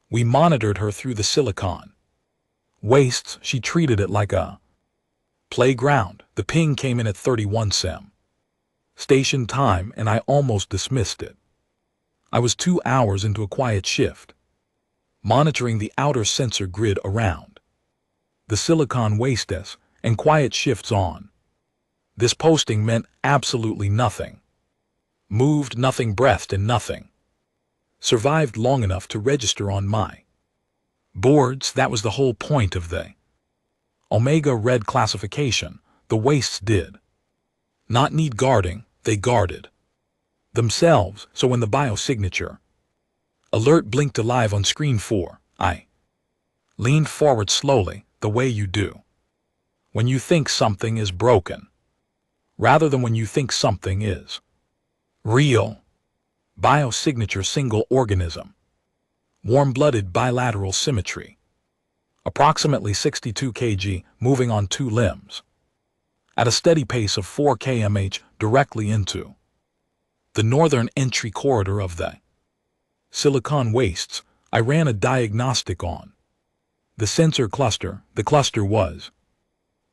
We monitored her through the silicon wastes. She treated it like a playground. The ping came in at 31 sem. Station time, and I almost dismissed it. I was 2 hours into a quiet shift, monitoring the outer sensor grid around the silicon wastes and quiet shifts on. This posting meant absolutely nothing. Moved nothing, breathed and nothing. Survived long enough to register on my boards. That was the whole point of the Omega Red classification. The wastes did not need guarding, they guarded themselves. So when the biosignature alert blinked alive on screen 4, I leaned forward slowly, the way you do when you think something is broken, rather than when you think something is real. Biosignature, single organism, warm-blooded, bilateral symmetry, approximately 62 kg, moving on 2 limbs at a steady pace of 4 km/h directly into the northern entry corridor of the silicon wastes. I ran a diagnostic on the sensor cluster. The cluster was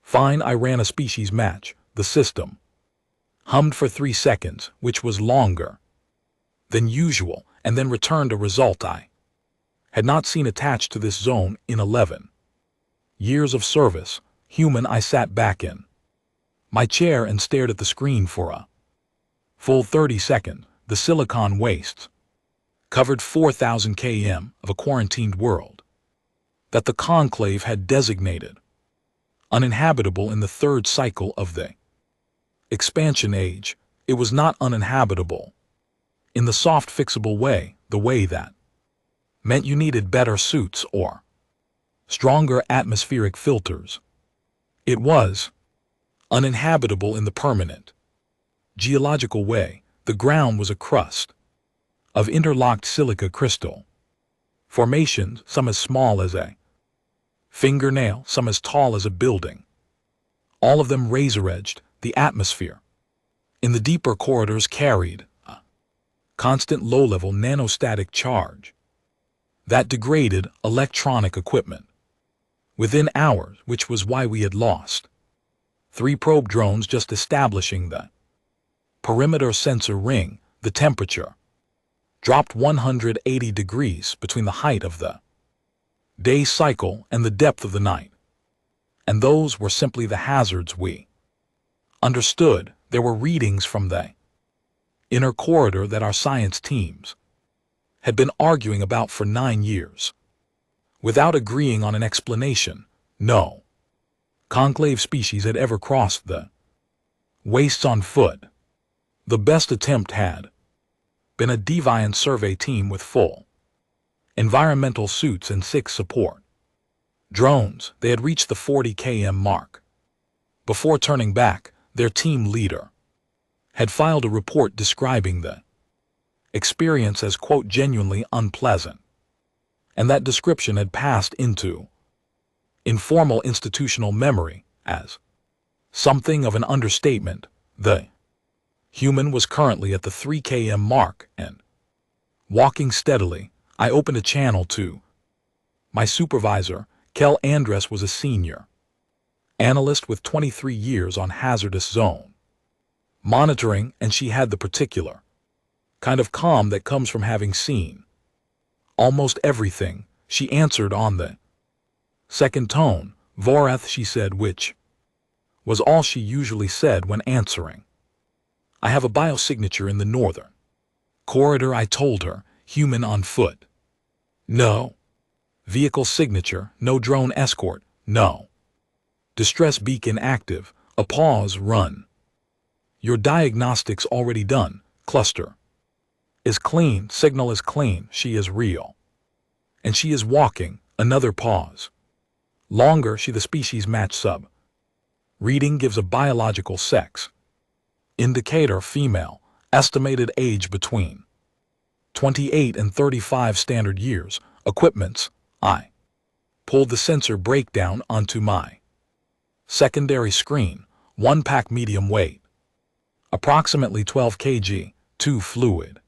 fine. I ran a species match. The system hummed for 3 seconds, which was longer than usual, and then returned a result I had not seen attached to this zone in 11 years of service. Human. I sat back in my chair and stared at the screen for a full 30 seconds. The silicon wastes covered 4,000 km of a quarantined world that the Conclave had designated uninhabitable in the 3rd cycle of the expansion age. It was not uninhabitable in the soft, fixable way, the way that meant you needed better suits or stronger atmospheric filters. It was uninhabitable in the permanent geological way. The ground was a crust of interlocked silica crystal formations, some as small as a fingernail, some as tall as a building, all of them razor-edged. The atmosphere in the deeper corridors carried a constant low-level nanostatic charge that degraded electronic equipment within hours, which was why we had lost 3 probe drones just establishing the perimeter sensor ring. The temperature dropped 180 degrees between the height of the day cycle and the depth of the night, and those were simply the hazards we understood. There were readings from the inner corridor that our science teams had been arguing about for 9 years, without agreeing on an explanation. No conclave species had ever crossed the wastes on foot. The best attempt had been a deviant survey team with full environmental suits and 6 support drones. They had reached the 40 km mark. Before turning back, their team leader had filed a report describing the experience as, quote, genuinely unpleasant, and that description had passed into informal institutional memory as something of an understatement. The human was currently at the 3 km mark and walking steadily. I opened a channel to my supervisor. Kel Andres was a senior analyst with 23 years on hazardous zone monitoring, and she had the particular kind of calm that comes from having seen almost everything. She answered on the second tone. Vorath, she said, which was all she usually said when answering. I have a biosignature in the northern corridor, I told her. Human on foot. No. Vehicle signature, no drone escort, no. Distress beacon active, a pause, run. Your diagnostics already done, cluster is clean, signal is clean, she is real. And she is walking, another pause. Longer, she the species match sub. Reading gives a biological sex indicator, female, estimated age between 28 and 35 standard years. Equipments. I pulled the sensor breakdown onto my secondary screen. 1 pack, medium weight, approximately 12 kg, 2 fluid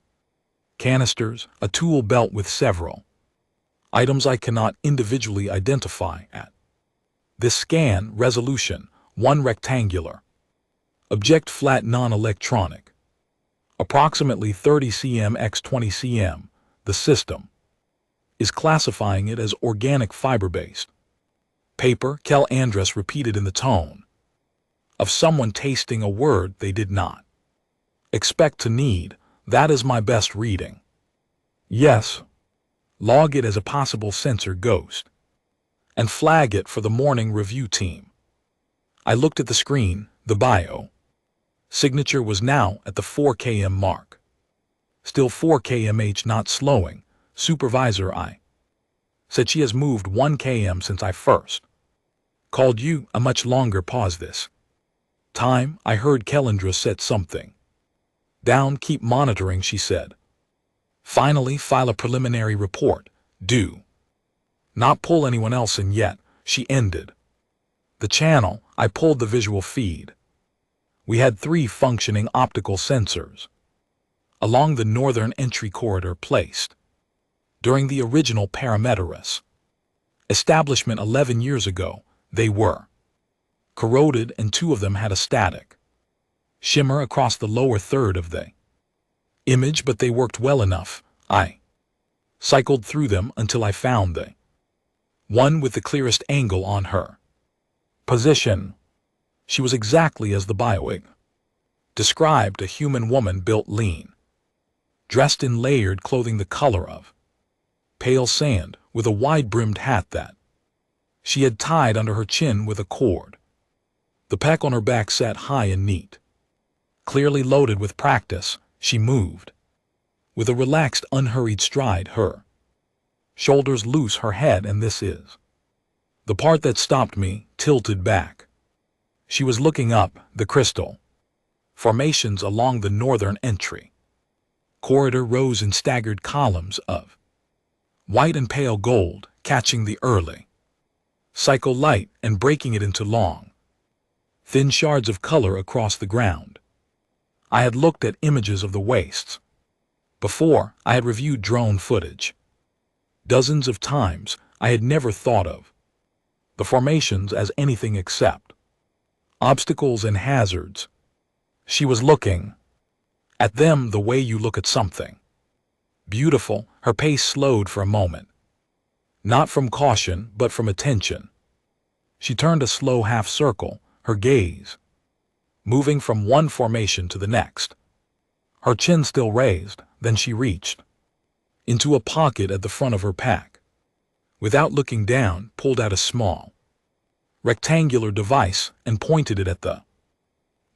canisters, a tool belt with several Items I cannot individually identify at. This scan resolution, 1 rectangular. Object flat non-electronic. Approximately 30 cm x 20 cm. The system is classifying it as organic fiber-based. Paper, Kel Andres repeated in the tone of someone tasting a word they did not expect to need. That is my best reading. Yes. Log it as a possible sensor ghost. And flag it for the morning review team. I looked at the screen. The bio signature was now at the 4 km mark. Still 4 kmh, not slowing. Supervisor I said she has moved 1 km since I first called you. A much longer pause this time. I heard Kellendra said something. Down, keep monitoring, she said. Finally, file a preliminary report. Do not pull anyone else in yet, she ended. The channel, I pulled the visual feed. We had 3 functioning optical sensors along the northern entry corridor placed during the original Parameteris establishment 11 years ago. They were corroded and 2 of them had a static shimmer across the lower third of the image, but they worked well enough. I cycled through them until I found the one with the clearest angle on her position. She was exactly as the bioig described, a human woman built lean, dressed in layered clothing the color of pale sand, with a wide-brimmed hat that she had tied under her chin with a cord. The pack on her back sat high and neat. Clearly loaded with practice, she moved with a relaxed, unhurried stride, her shoulders loose, her head, and this is the part that stopped me, tilted back. She was looking up the crystal formations along the northern entry corridor rose in staggered columns of white and pale gold, catching the early cycle light and breaking it into long, thin shards of color across the ground. I had looked at images of the wastes before. I had reviewed drone footage dozens of times. I had never thought of the formations as anything except obstacles and hazards. She was looking at them the way you look at something beautiful. Her pace slowed for a moment, not from caution but from attention. She turned a slow half circle, her gaze moving from one formation to the next, her chin still raised. Then she reached into a pocket at the front of her pack. Without looking down, pulled out a small rectangular device and pointed it at the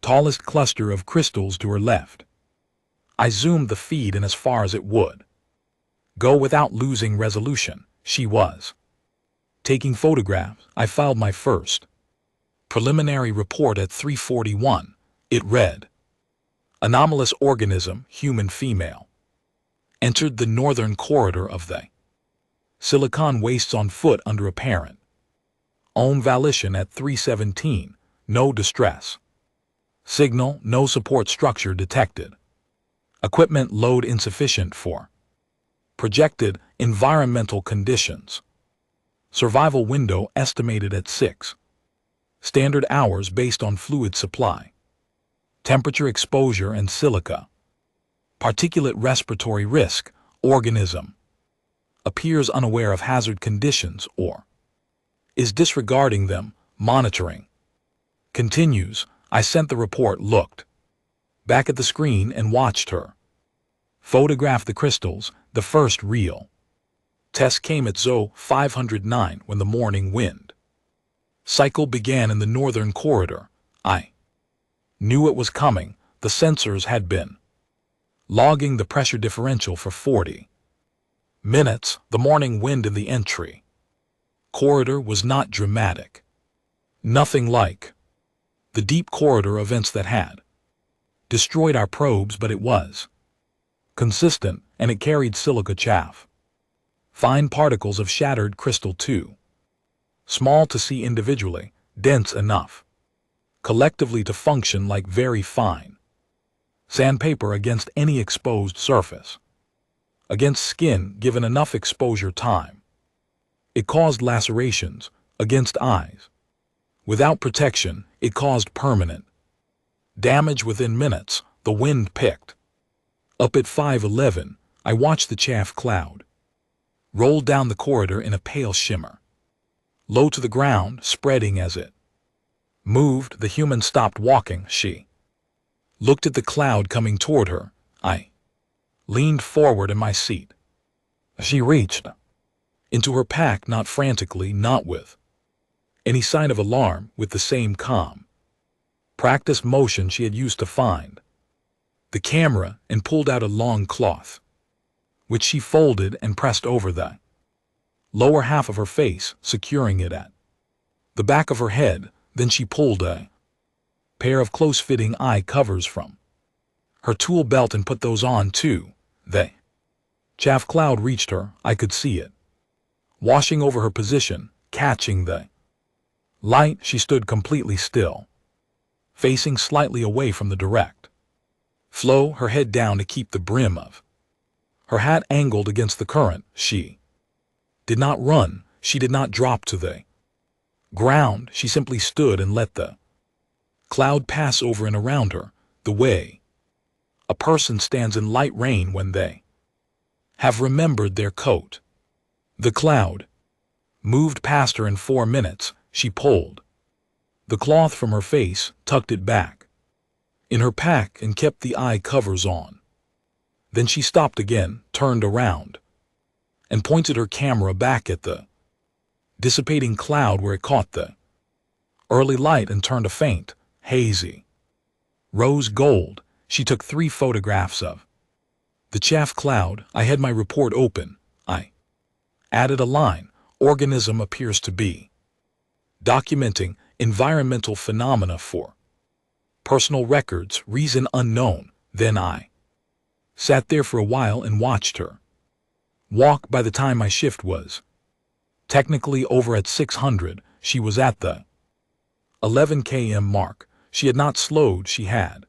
tallest cluster of crystals to her left. I zoomed the feed in as far as it would go without losing resolution. She was taking photographs. I filed my first preliminary report at 3:41. It read, anomalous organism, human female, entered the northern corridor of the Silicon wastes on foot under apparent own volition at 3:17. No distress signal, no support structure detected. Equipment load insufficient for projected environmental conditions. Survival window estimated at 6 standard hours based on fluid supply, temperature exposure and silica. Particulate respiratory risk, organism appears unaware of hazard conditions or is disregarding them. Monitoring continues. I sent the report, looked back at the screen and watched her photograph the crystals. The first real test came at ZO 509 when the morning wind cycle began in the northern corridor. I knew it was coming. The sensors had been logging the pressure differential for 40 minutes. The morning wind in the entry corridor was not dramatic. Nothing like the deep corridor events that had destroyed our probes, but it was consistent, and it carried silica chaff, fine particles of shattered crystal too small to see individually, dense enough collectively to function like very fine sandpaper against any exposed surface, against skin given enough exposure time. It caused lacerations against eyes. Without protection, it caused permanent damage within minutes. The wind picked up at 5:11. I watched the chaff cloud roll down the corridor in a pale shimmer, low to the ground, spreading as it moved. The human stopped walking. She looked at the cloud coming toward her. I leaned forward in my seat. She reached into her pack, not frantically, not with any sign of alarm, with the same calm, practiced motion she had used to find the camera, and pulled out a long cloth, which she folded and pressed over the lower half of her face, securing it at the back of her head. Then she pulled a pair of close-fitting eye covers from her tool belt and put those on too. The chaff cloud reached her. I could see it washing over her position, catching the light. She stood completely still, facing slightly away from the direct flow, her head down to keep the brim of her hat angled against the current. She did not run. She did not drop to the ground. She simply stood and let the cloud pass over and around her, the way a person stands in light rain when they have remembered their coat. The cloud moved past her in 4 minutes. She pulled the cloth from her face, tucked it back in her pack, and kept the eye covers on. Then she stopped again, turned around, and pointed her camera back at the dissipating cloud where it caught the early light and turned a faint, hazy rose gold. She took 3 photographs of the chaff cloud. I had my report open. I added a line: organism appears to be documenting environmental phenomena for personal records, reason unknown. Then I sat there for a while and watched her walk. By the time my shift was technically over at 600, she was at the 11 km mark. She had not slowed. She had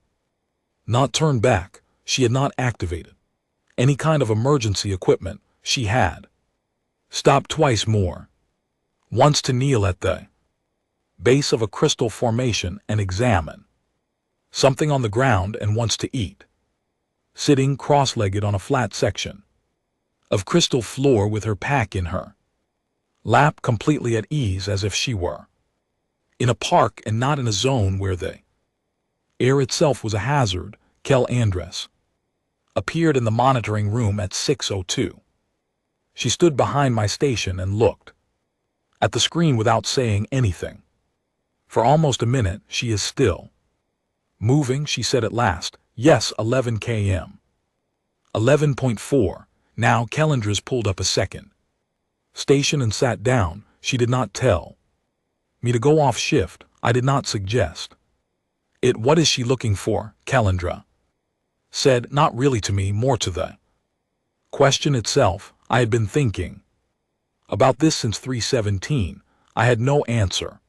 not turned back. She had not activated any kind of emergency equipment. She had stopped twice more, once to kneel at the base of a crystal formation and examine something on the ground, and once to eat, sitting cross-legged on a flat section of crystal floor with her pack in her lap, completely at ease, as if she were in a park and not in a zone where the air itself was a hazard. Kel Andress appeared in the monitoring room at 6:02. She stood behind my station and looked at the screen without saying anything. For almost a minute. She is still moving, she said at last. Yes, 11 km. 11.4. Now. Kellenders pulled up a second station and sat down. She did not tell me to go off shift. I did not suggest it. What is she looking for? Kellendra said. Not really to me, more to the question itself. I had been thinking about this since 3:17. I had no answer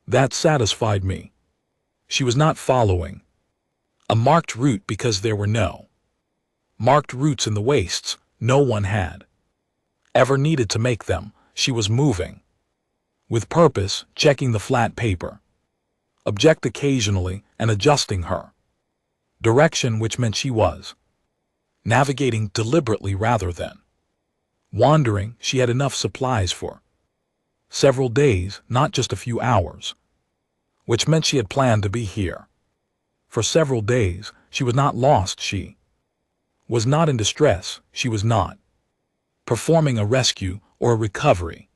that satisfied me. She was not following a marked route because there were no marked routes in the wastes. No one had ever needed to make them. She was moving with purpose, checking the flat paper, object occasionally, and adjusting her direction, which meant she was navigating deliberately rather than wandering. She had enough supplies for several days, not just a few hours, which meant she had planned to be here for several days. She was not lost. She was not in distress. She was not performing a rescue or a recovery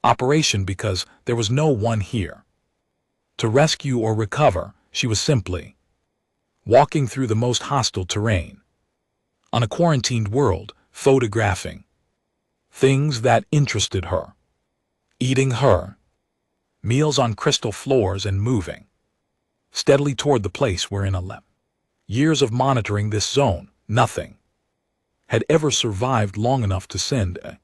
operation because there was no one here to rescue or recover. She was simply walking through the most hostile terrain on a quarantined world, photographing things that interested her, eating her meals on crystal floors, and moving steadily toward the place where in 11 years of monitoring this zone, nothing had ever survived long enough to send a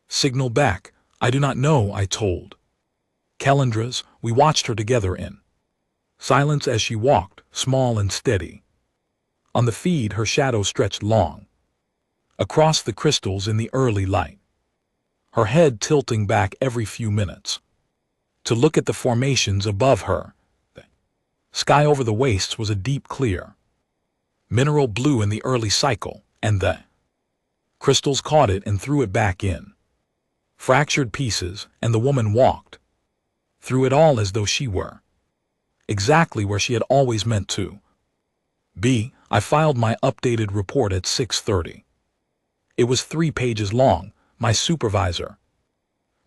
signal back. I do not know, I told Kellendras. We watched her together in silence as she walked, small and steady. On the feed, her shadow stretched long across the crystals in the early light. her head tilting back every few minutes to look at the formations above her. The sky over the wastes was a deep clear, mineral blue in the early cycle, and the crystals caught it and threw it back in fractured pieces, and the woman walked through it all as though she were exactly where she had always meant to be. I filed my updated report at 6:30. It was 3 pages long. My supervisor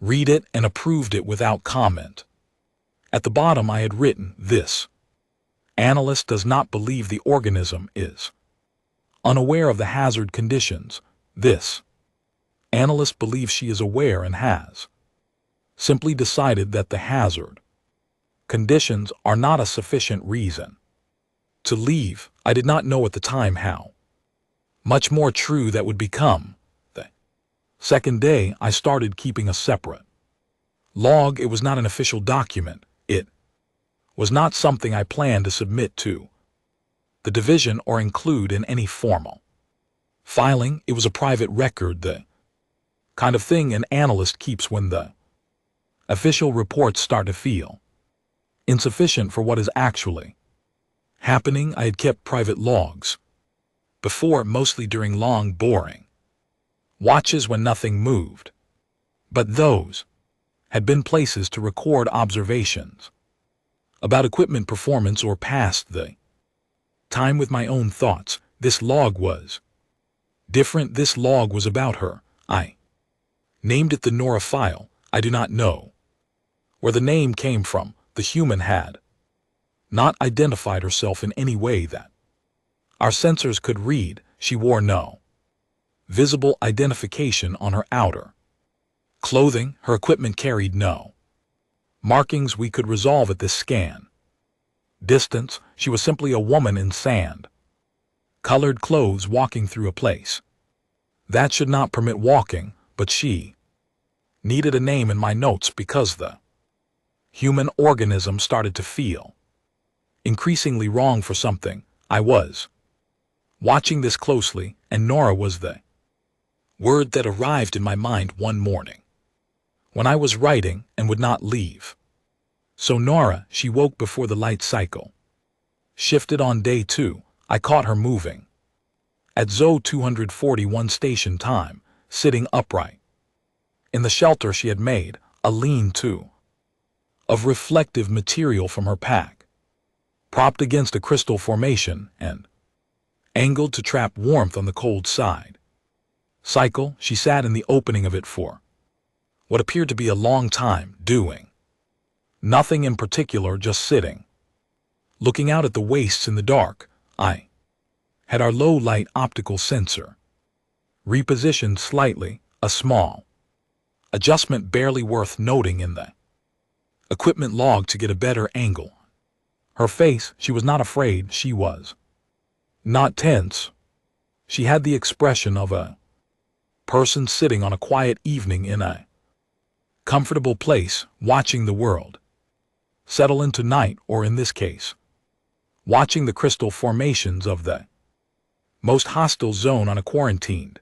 read it and approved it without comment. At the bottom I had written this: Analyst does not believe the organism is unaware of the hazard conditions. This analyst believes she is aware and has simply decided that the hazard conditions are not a sufficient reason to leave. I did not know at the time how much more true that would become. The second day I started keeping a separate log. It was not an official document. It was not something I planned to submit to the division or include in any formal filing. It was a private record, the kind of thing an analyst keeps when the official reports start to feel insufficient for what is actually happening. I had kept private logs before, mostly during long, boring watches when nothing moved, but those had been places to record observations about equipment performance or past the time with my own thoughts. This log was different. This log was about her. I named it the Nora file. I do not know where the name came from. The human had not identified herself in any way that our sensors could read. She wore no visible identification on her outer clothing. Her equipment carried no markings we could resolve at this scan distance. She was simply a woman in sand-colored clothes walking through a place that should not permit walking, but she needed a name in my notes because the human organism started to feel increasingly wrong for something. I was watching this closely, and Nora was the word that arrived in my mind one morning when I was writing and would not leave. So Nora, she woke before the light cycle shifted on day 2. I caught her moving at ZO 241 station time, sitting upright in the shelter she had made, a lean-to of reflective material from her pack, propped against a crystal formation and angled to trap warmth on the cold side. Cycle, she sat in the opening of it for what appeared to be a long time, doing nothing in particular, just sitting, looking out at the wastes in the dark. I had our low-light optical sensor repositioned slightly, a small adjustment barely worth noting in the equipment log to get a better angle. Her face, she was not afraid. She was not tense. She had the expression of a person sitting on a quiet evening in a comfortable place, watching the world settle into night, or in this case, watching the crystal formations of the most hostile zone on a quarantined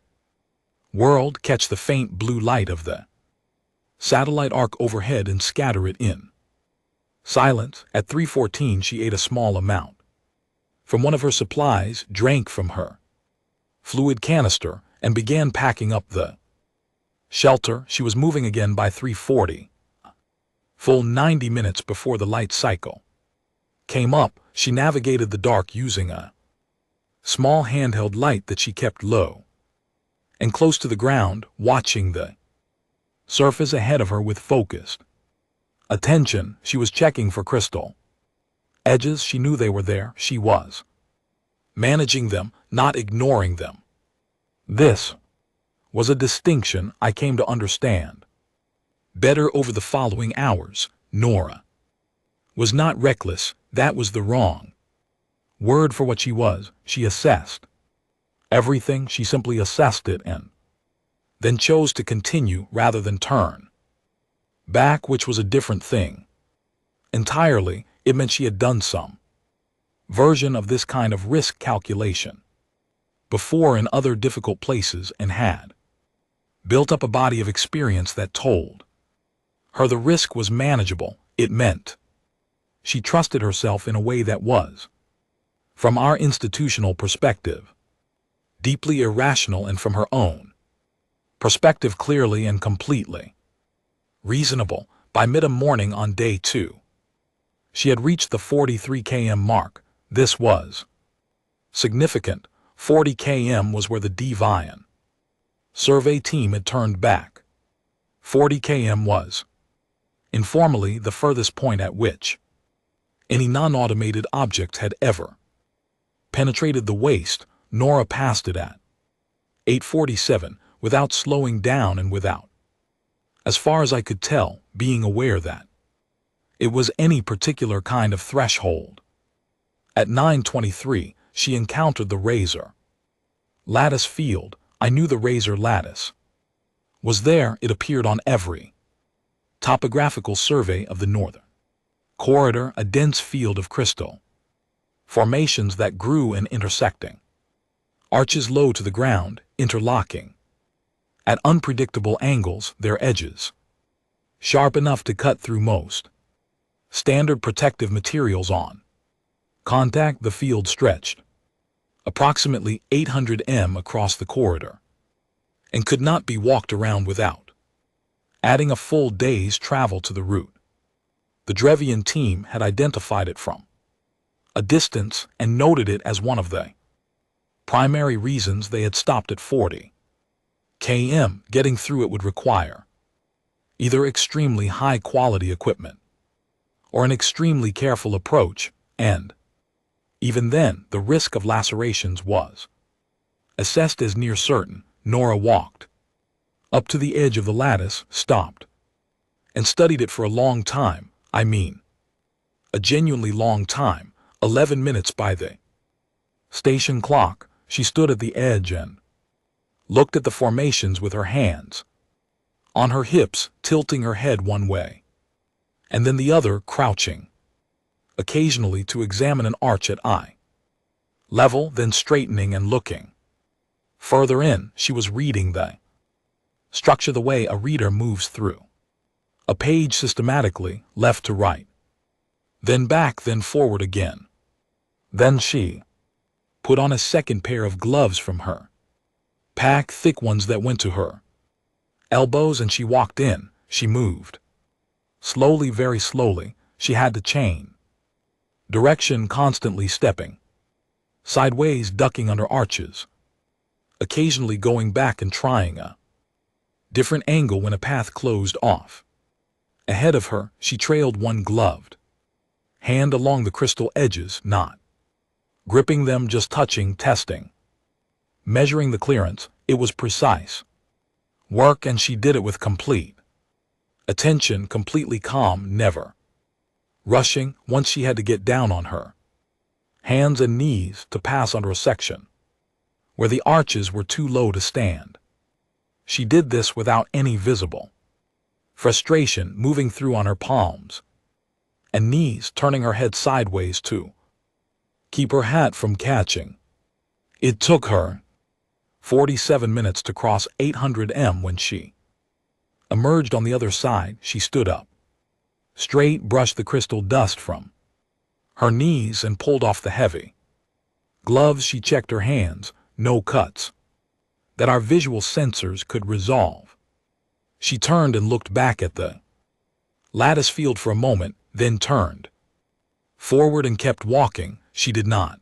world catch the faint blue light of the satellite arc overhead and scatter it in silence. At 3:14 she ate a small amount from one of her supplies, drank from her fluid canister, and began packing up the shelter. She was moving again by 3:40, full 90 minutes before the light cycle came up. She navigated the dark using a small handheld light that she kept low and close to the ground, watching the surface ahead of her with focused attention. She was checking for crystal edges. She knew they were there. She was managing them, not ignoring them. This was a distinction I came to understand better over the following hours. Nora was not reckless. That was the wrong word for what she was. She assessed everything. She simply assessed it and then chose to continue rather than turn back, which was a different thing entirely. It meant she had done some version of this kind of risk calculation before in other difficult places and had built up a body of experience that told her the risk was manageable. It meant she trusted herself in a way that was, from our institutional perspective, deeply irrational, and from her own perspective, clearly and completely reasonable. By mid-morning on day 2, she had reached the 43 km mark. This was significant. 40 km was where the Divian survey team had turned back. 40 km was, informally, the furthest point at which any non-automated object had ever penetrated the waste. Nora passed it at 8:47 without slowing down and without, as far as I could tell, being aware that it was any particular kind of threshold. At 9:23, she encountered the razor lattice field. I knew the razor lattice was there. It appeared on every topographical survey of the northern corridor, a dense field of crystal formations that grew in intersecting arches low to the ground, interlocking at unpredictable angles, their edges sharp enough to cut through most standard protective materials on contact. The field stretched approximately 800 m across the corridor and could not be walked around without adding a full day's travel to the route. The Drevian team had identified it from a distance and noted it as one of the primary reasons they had stopped at 40 km. Getting through it would require either extremely high-quality equipment or an extremely careful approach, and even then, the risk of lacerations was assessed as near certain. Nora walked up to the edge of the lattice, stopped, and studied it for a long time. I mean, a genuinely long time. 11 minutes by the station clock. She stood at the edge and looked at the formations with her hands on her hips, tilting her head one way and then the other, crouching occasionally to examine an arch at eye level, then straightening and looking further in. She was reading the structure the way a reader moves through a page systematically, left to right, then back, then forward again. Then she put on a second pair of gloves from her pack, thick ones that went to her elbows, and she walked in. She moved slowly, very slowly. She had to chain direction, constantly stepping sideways, ducking under arches, occasionally going back and trying a different angle when a path closed off. Ahead of her, she trailed one gloved hand along the crystal edges, not gripping them, just touching, testing, measuring the clearance. It was precise work, and she did it with complete attention, completely calm, never rushing. Once she had to get down on her hands and knees to pass under a section where the arches were too low to stand. She did this without any visible frustration, moving through on her palms and knees, turning her head sideways to keep her hat from catching. It took her 47 minutes to cross 800 m. When she emerged on the other side, she stood up straight, brushed the crystal dust from her knees, and pulled off the heavy gloves. She checked her hands, no cuts that our visual sensors could resolve. She turned and looked back at the lattice field for a moment, then turned forward and kept walking. She did not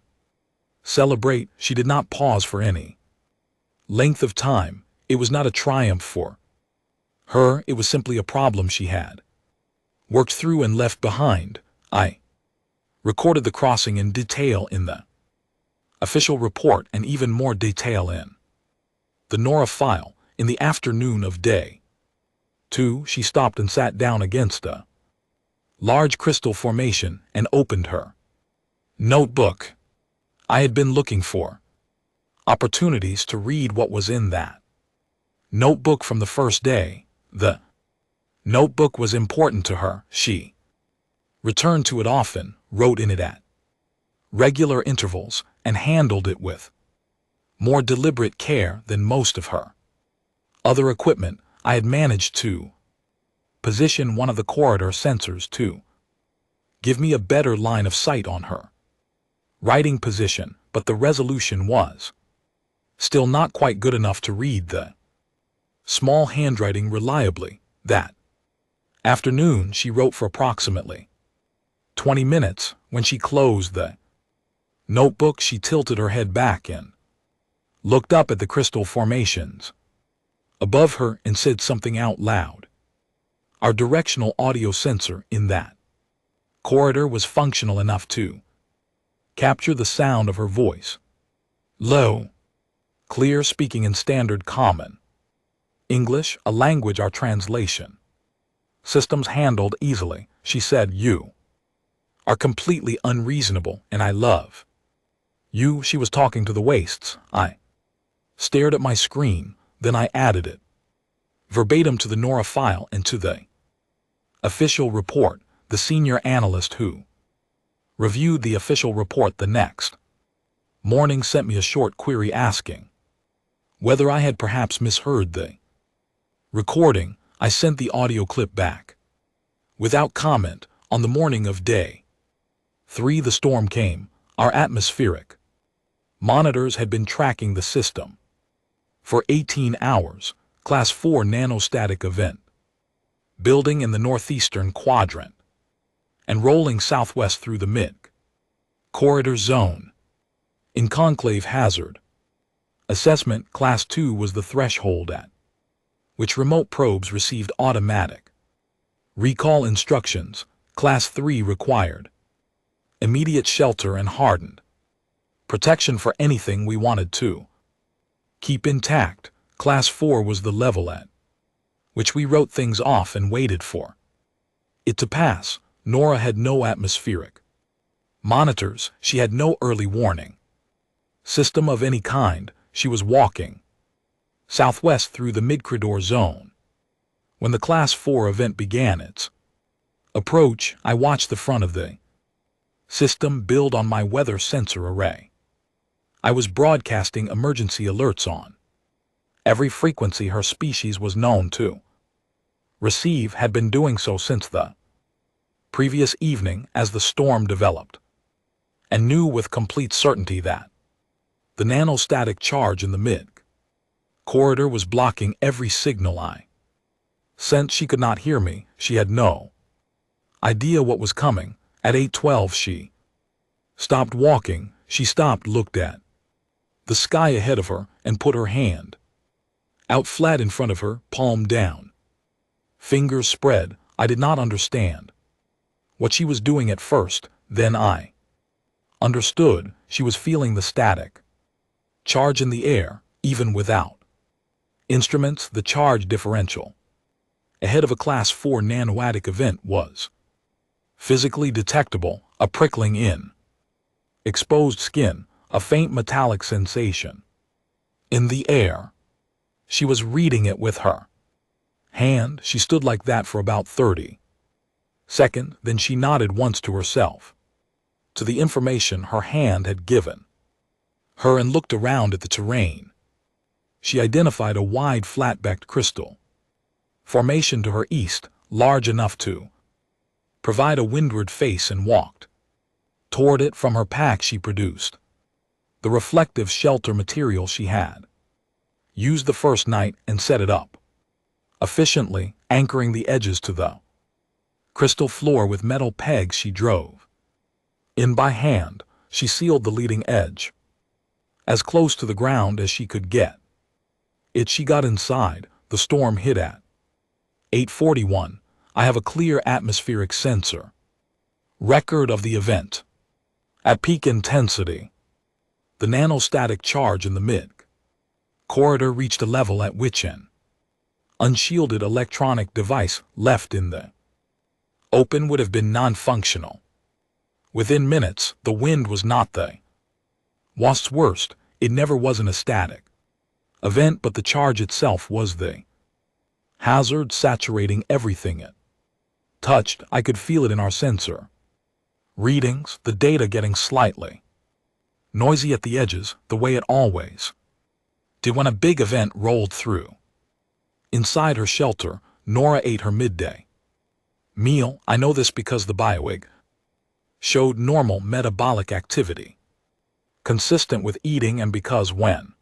celebrate. She did not pause for any length of time. It was not a triumph for her. It was simply a problem she had worked through and left behind. I recorded the crossing in detail in the official report, and even more detail in the Nora file. In the afternoon of day 2, she stopped and sat down against a large crystal formation and opened her notebook. I had been looking for opportunities to read what was in that notebook from the first day. The notebook was important to her. She returned to it often, wrote in it at regular intervals, and handled it with more deliberate care than most of her Other equipment, I had managed to position one of the corridor sensors to give me a better line of sight on her writing position, but the resolution was still not quite good enough to read the small handwriting reliably. That afternoon she wrote for approximately 20 minutes. When she closed the notebook, she tilted her head back and looked up at the crystal formations above her and said something out loud. Our directional audio sensor in that corridor was functional enough to capture the sound of her voice. Low, clear, speaking in standard common English, a language our translation systems handled easily. She said, "You are completely unreasonable, and I love you." She was talking to the wastes. I stared at my screen, then I added it verbatim to the NORA file and to the official report. The senior analyst who reviewed the official report the next morning sent me a short query asking whether I had perhaps misheard the recording. I sent the audio clip back without comment. On the morning of day 3, the storm came. Our atmospheric monitors had been tracking the system for 18 hours. Class 4 nanostatic event, building in the northeastern quadrant and rolling southwest through the mid-corridor zone. In conclave hazard assessment, Class 2 was the threshold at which remote probes received automatic recall instructions. Class 3 required immediate shelter and hardened protection for anything we wanted to keep intact. Class 4 was the level at which we wrote things off and waited for it to pass. Nora had no atmospheric monitors. She had no early warning system of any kind. She was walking southwest through the mid-corridor zone. When the Class 4 event began its approach, I watched the front of the system build on my weather sensor array. I was broadcasting emergency alerts on every frequency her species was known to receive, had been doing so since the previous evening as the storm developed, and knew with complete certainty that the nanostatic charge in the mid-corridor was blocking every signal I sent. She could not hear me. She had no idea what was coming. At 8:12 she stopped walking. She stopped, looked at the sky ahead of her, and put her hand out flat in front of her, palm down, fingers spread. I did not understand what she was doing at first. Then I understood. She was feeling the static charge in the air, even without instruments. The charge differential ahead of a Class 4 nanoatic event was physically detectable, a prickling in exposed skin, a faint metallic sensation in the air. She was reading it with her hand. She stood like that for about 30 seconds, then she nodded once to herself, to the information her hand had given her, and looked around at the terrain. She identified a wide flat-backed crystal formation to her east, large enough to provide a windward face, and walked toward it. From her pack she produced the reflective shelter material she had used the first night and set it up efficiently, anchoring the edges to the crystal floor with metal pegs she drove in by hand. She sealed the leading edge as close to the ground as she could get it. She got inside. The storm hit at 8:41. I have a clear atmospheric sensor record of the event. At peak intensity, the nanostatic charge in the mid-corridor reached a level at which an unshielded electronic device left in the open would have been non-functional. Within minutes, the wind was not the worst. It never was an static event, but the charge itself was the hazard, saturating everything it touched. I could feel it in our sensor readings, the data getting slightly noisy at the edges, the way it always did when a big event rolled through. Inside her shelter, Nora ate her midday meal. I know this because the biowig showed normal metabolic activity, consistent with eating, and because when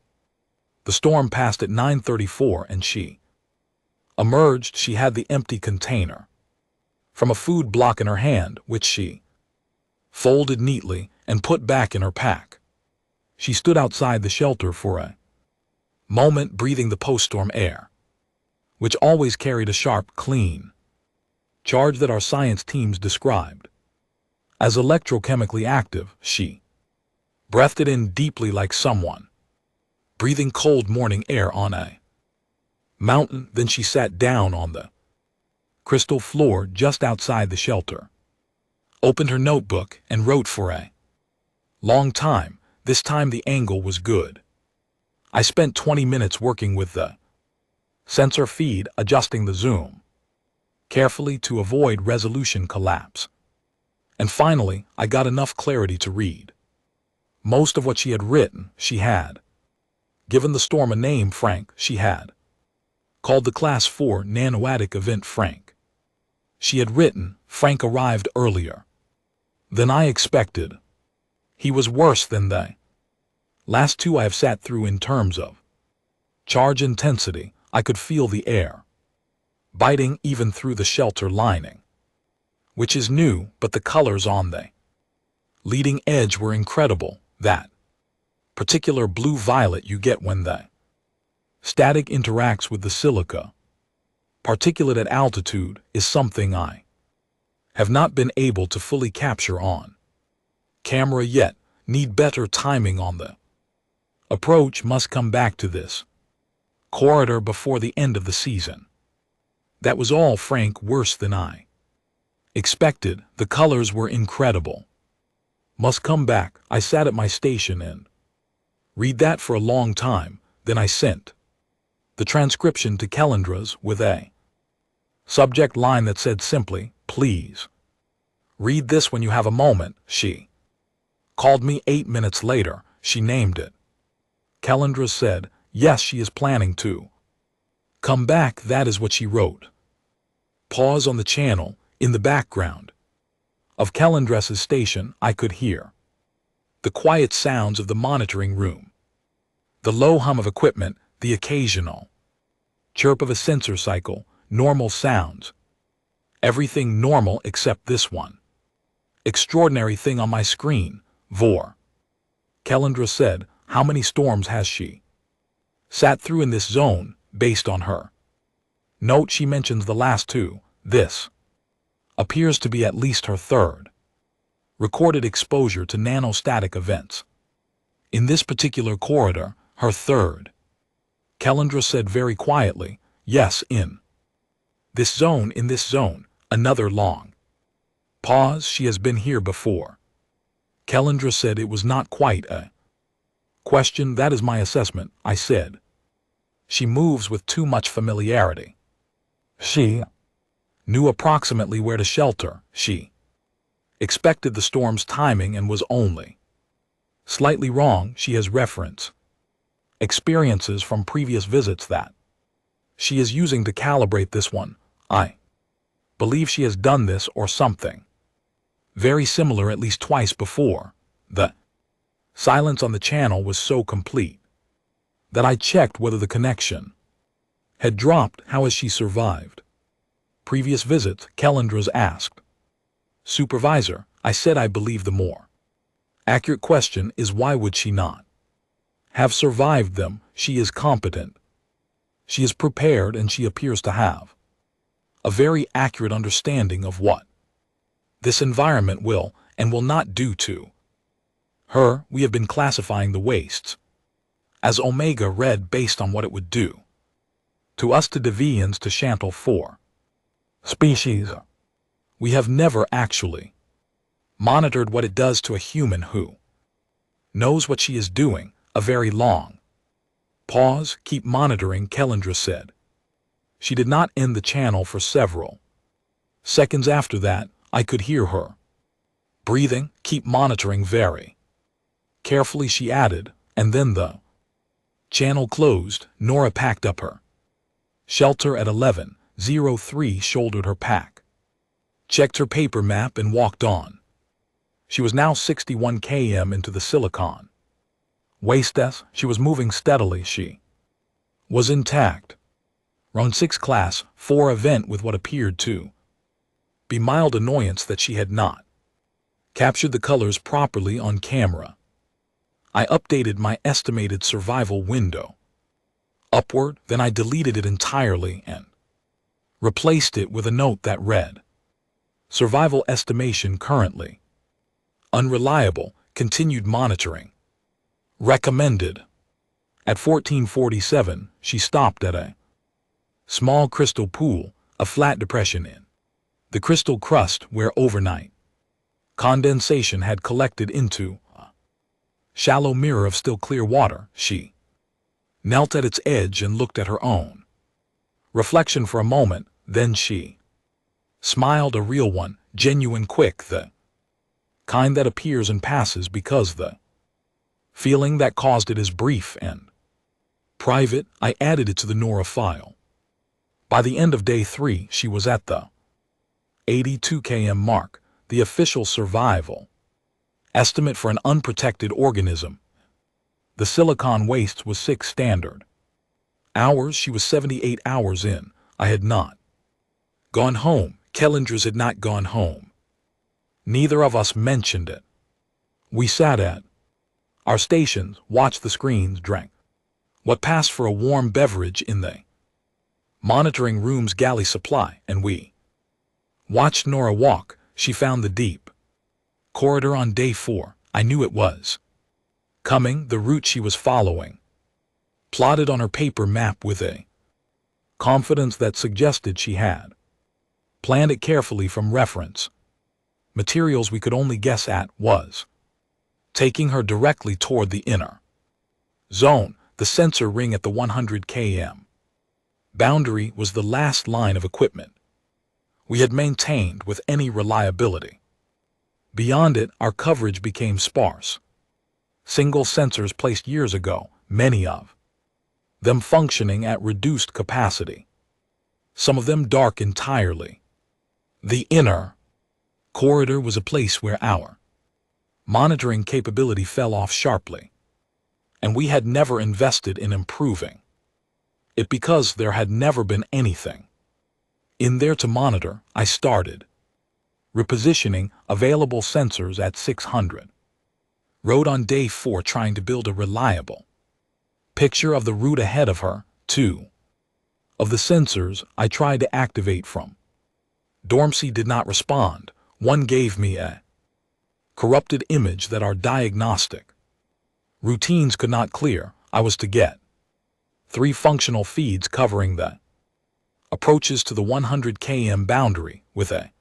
the storm passed at 9:34 and she emerged, she had the empty container from a food block in her hand, which she folded neatly and put back in her pack. She stood outside the shelter for a moment, breathing the post-storm air, which always carried a sharp, clean charge that our science teams described as electrochemically active. She breathed it in deeply, like someone breathing cold morning air on a mountain. Then she sat down on the crystal floor just outside the shelter, opened her notebook, and wrote for a long time. This time the angle was good. I spent 20 minutes working with the sensor feed, adjusting the zoom carefully to avoid resolution collapse. And finally, I got enough clarity to read most of what she had written. She had given the storm a name, Frank. She had called the Class 4 nanoatic event Frank. She had written, Frank arrived earlier than I expected. He was worse than the last two I have sat through in terms of charge intensity. I could feel the air biting even through the shelter lining, which is new, but the colors on the leading edge were incredible. That particular blue-violet you get when the static interacts with the silica particulate at altitude is something I have not been able to fully capture on camera yet. Need better timing on the approach. Must come back to this corridor before the end of the season. That was all, Frank. Worse than I expected. The colors were incredible. Must come back. I sat at my station and read that for a long time. Then I sent the transcription to Calendra's with a subject line that said simply, please read this when you have a moment. She called me 8 minutes later. She named it. Calendra said, yes, she is planning to come back. That is what she wrote. Pause on the channel. In the background of Calendra's station, I could hear the quiet sounds of the monitoring room, the low hum of equipment, the occasional chirp of a sensor cycle, normal sounds. Everything normal except this one extraordinary thing on my screen. Vor. Calendra said, how many storms has she sat through in this zone? Based on her note, she mentions the last two. This appears to be at least her third recorded exposure to nanostatic events. In this particular corridor, her third. Calendra said very quietly, yes, in this zone, another long pause. She has been here before. Calendra said it was not quite a question. That is my assessment, I said. She moves with too much familiarity. She knew approximately where to shelter. She expected the storm's timing and was only slightly wrong. She has reference experiences from previous visits that she is using to calibrate this one. I believe she has done this or something very similar at least twice before. The silence on the channel was so complete that I checked whether the connection had dropped. How has she survived previous visits? Calendra's asked. Supervisor, I said I believe the more accurate question is why would she not have survived them? She is competent. She is prepared, and she appears to have a very accurate understanding of what this environment will and will not do to her. We have been classifying the wastes as omega red based on what it would do to us, to deviants, to Chantal 4 species. We have never actually monitored what it does to a human who knows what she is doing. A very long pause. Keep monitoring, Calendra said. She did not end the channel for several seconds after that. I could hear her breathing. Keep monitoring very carefully, she added, and then the channel closed. Nora packed up her Shelter at 11:03 shouldered her pack, checked her paper map and walked on. She was now 61 km into the Silicon. Waste-S, she was moving steadily. She was intact. Round 6 Class 4 event with what appeared to be mild annoyance that she had not captured the colors properly on camera. I updated my estimated survival window upward, then I deleted it entirely and replaced it with a note that read, "Survival estimation currently unreliable, continued monitoring recommended." At 14:47, she stopped at a small crystal pool, a flat depression in the crystal crust where overnight condensation had collected into a shallow mirror of still clear water. She knelt at its edge and looked at her own reflection for a moment, then she smiled, a real one, genuine, quick, the kind that appears and passes because the feeling that caused it is brief and private. I added it to the Nora file. By the end of day 3, she was at the 82 km mark, the official survival estimate for an unprotected organism. The silicon waste was 6 standard hours. She was 78 hours in. I had not gone home. Kellenders had not gone home. Neither of us mentioned it. We sat at our stations, watched the screens, drank what passed for a warm beverage in the monitoring room's galley supply, and we watched Nora walk. She found the deep corridor on day 4. I knew it was coming, the route she was following, plotted on her paper map with a confidence that suggested she had planned it carefully from reference materials we could only guess at, was taking her directly toward the inner zone. The sensor ring at the 100 km boundary was the last line of equipment we had maintained with any reliability. Beyond it, our coverage became sparse. Single sensors placed years ago, many of them functioning at reduced capacity, some of them dark entirely. The inner corridor was a place where our monitoring capability fell off sharply, and we had never invested in improving it because there had never been anything in there to monitor. I started repositioning available sensors at 600. Rode on day 4 trying to build a reliable picture of the route ahead of her. 2 of the sensors I tried to activate from Dormsey did not respond. One gave me a corrupted image that our diagnostic routines could not clear. I was to get 3 functional feeds covering the approaches to the 100 km boundary, with a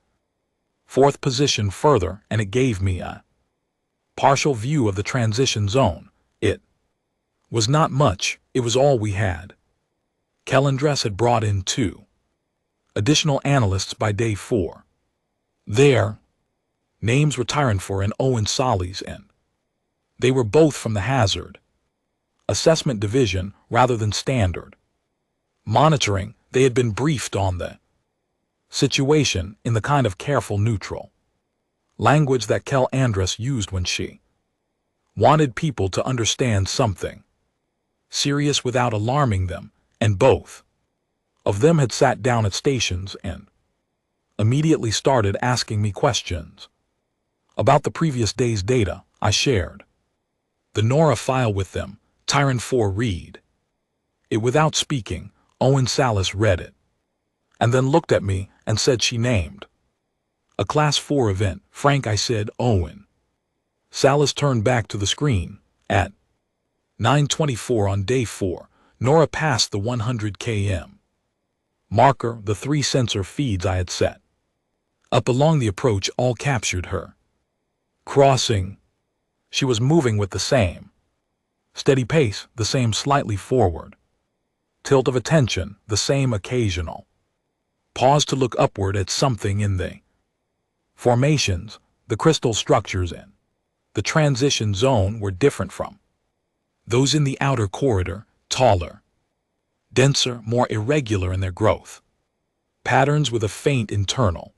4th position further, and it gave me a partial view of the transition zone. It was not much, it was all we had. Kellenders had brought in 2 additional analysts by day 4. Their names were Tyranfor and Owen Solis, and they were both from the Hazard Assessment Division rather than Standard Monitoring. They had been briefed on the situation in the kind of careful, neutral language that Kel Andress used when she wanted people to understand something serious without alarming them, and both of them had sat down at stations and immediately started asking me questions about the previous day's data. I shared the Nora file with them. Tyranfor read it without speaking. Owen Salis read it and then looked at me and said she named a Class 4 event. Frank, I said. Owen Salis turned back to the screen. At 9:24 on day 4, Nora passed the 100 km marker. The 3 sensor feeds I had set up along the approach all captured her crossing. She was moving with the same steady pace, the same slightly forward tilt of attention, the same occasional pause to look upward at something in the formations. The crystal structures in the transition zone were different from those in the outer corridor, taller, denser, more irregular in their growth. Patterns with a faint internal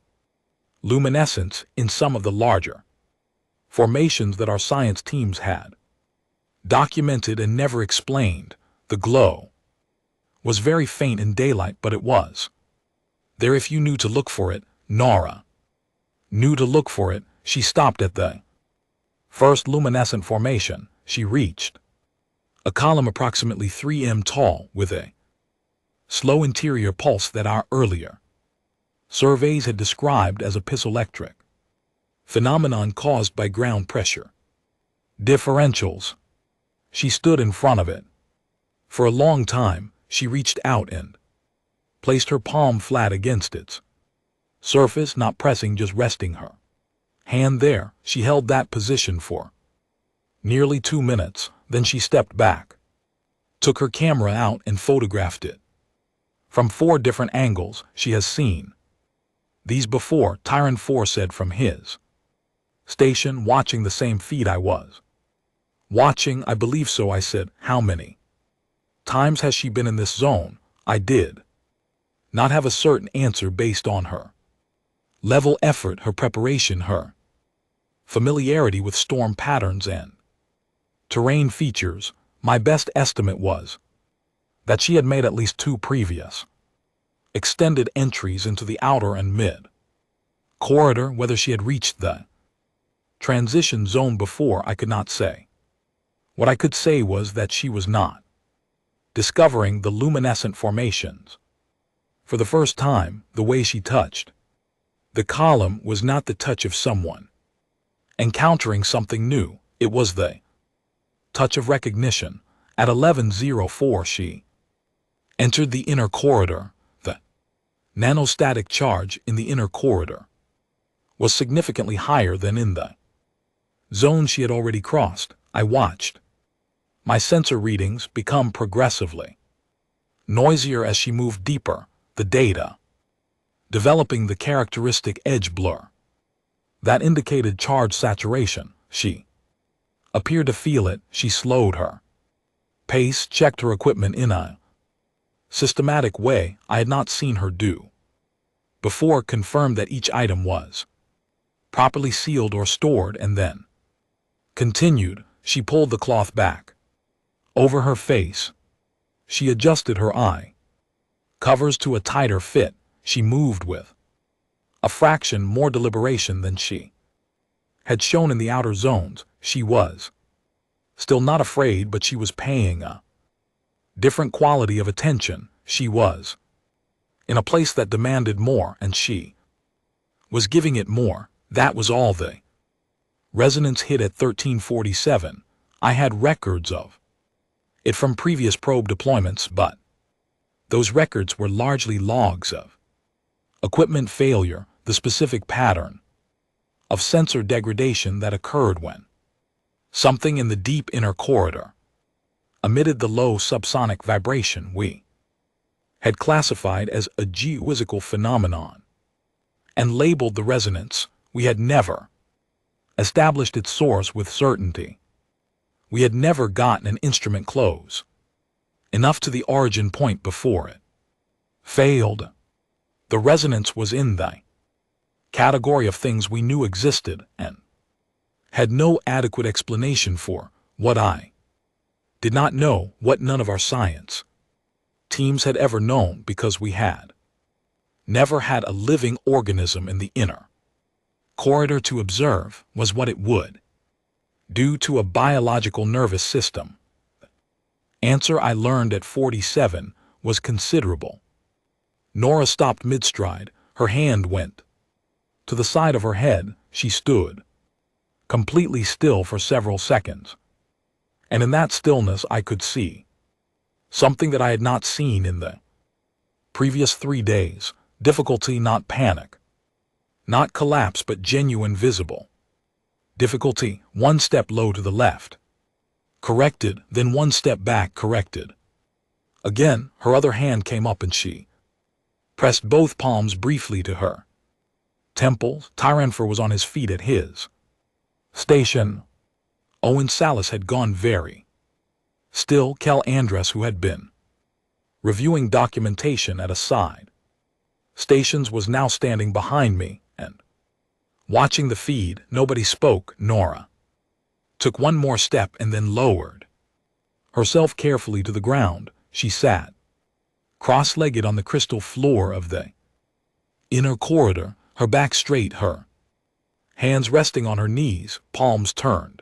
luminescence in some of the larger formations that our science teams had documented and never explained. The glow was very faint in daylight, but it was there if you knew to look for it. Nora knew to look for it. She stopped at the first luminescent formation. She reached a column approximately 3 m tall with a slow interior pulse that our earlier surveys had described as a piezoelectric phenomenon caused by ground pressure differentials. She stood in front of it. For a long time, she reached out and placed her palm flat against its surface, not pressing, just resting her hand there. She held that position for nearly 2 minutes. Then she stepped back, took her camera out and photographed it from 4 different angles. She has seen these before, Tyron 4 said from his station, watching the same feed I was watching. I believe so, I said. How many times has she been in this zone? I did not have a certain answer based on her level effort, her preparation, her familiarity with storm patterns and terrain features. My best estimate was that she had made at least 2 previous extended entries into the outer and mid corridor. Whether she had reached the transition zone before, I could not say. What I could say was that she was not discovering the luminescent formations for the first time. The way she touched the column was not the touch of someone encountering something new. It was the touch of recognition. At 11:04 she entered the inner corridor. The nanostatic charge in the inner corridor was significantly higher than in the zone she had already crossed. I watched my sensor readings become progressively noisier as she moved deeper, the data developing the characteristic edge blur that indicated charge saturation. She appeared to feel it. She slowed her pace, checked her equipment in a systematic way I had not seen her do before, confirmed that each item was properly sealed or stored, and then continued. She pulled the cloth back over her face. She adjusted her eye covers to a tighter fit. She moved with a fraction more deliberation than she had shown in the outer zones. She was still not afraid, but she was paying a different quality of attention. She was in a place that demanded more, and she was giving it more. That was all. The resonance hit at 1347. I had records of it from previous probe deployments, but those records were largely logs of equipment failure, the specific pattern of sensor degradation that occurred when something in the deep inner corridor emitted the low subsonic vibration we had classified as a geophysical phenomenon and labeled the resonance. We had never established its source with certainty. We had never gotten an instrument close enough to the origin point before it failed. The resonance was in the category of things we knew existed and had no adequate explanation for. What I did not know, what none of our science teams had ever known, because we had never had a living organism in the inner corridor to observe, was what it would do to a biological nervous system. Answer I learned at 47 was considerable. Nora stopped mid-stride. Her hand went to the side of her head. She stood completely still for several seconds. And in that stillness I could see something that I had not seen in the previous 3 days. Difficulty, not panic. Not collapse, but genuine visible difficulty. 1 step low to the left. Corrected, then 1 step back, corrected. Again, her other hand came up and she pressed both palms briefly to her temples. Tyranfer was on his feet at his station. Owen Salas had gone very still. Kel Andress, who had been reviewing documentation at a side. Stations was now standing behind me and watching the feed. Nobody spoke. Nora took one more step and then lowered herself carefully to the ground. She sat cross-legged on the crystal floor of the inner corridor, her back straight, her hands resting on her knees, palms turned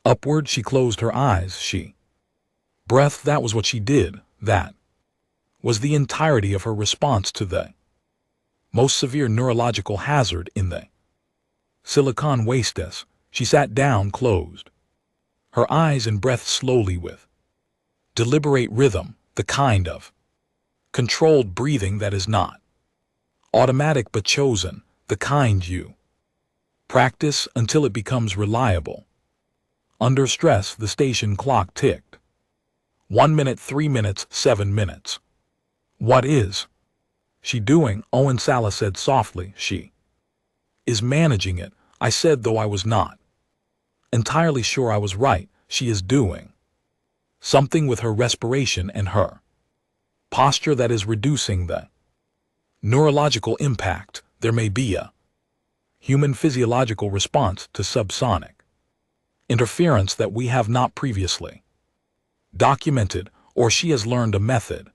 upward. She closed her eyes. She breathed. That was what she did. That was the entirety of her response to the most severe neurological hazard in the silicon wastes. She sat down, closed her eyes, and breathed slowly with deliberate rhythm, the kind of controlled breathing that is not automatic but chosen, the kind you practice until it becomes reliable. Under stress, the station clock ticked. 1 minute, 3 minutes, 7 minutes. What is she doing? Owen Sala said softly. She is managing it, I said, though I was not entirely sure I was right. She is doing something with her respiration and her posture that is reducing the neurological impact. There may be a human physiological response to subsonic interference that we have not previously documented, or she has learned a method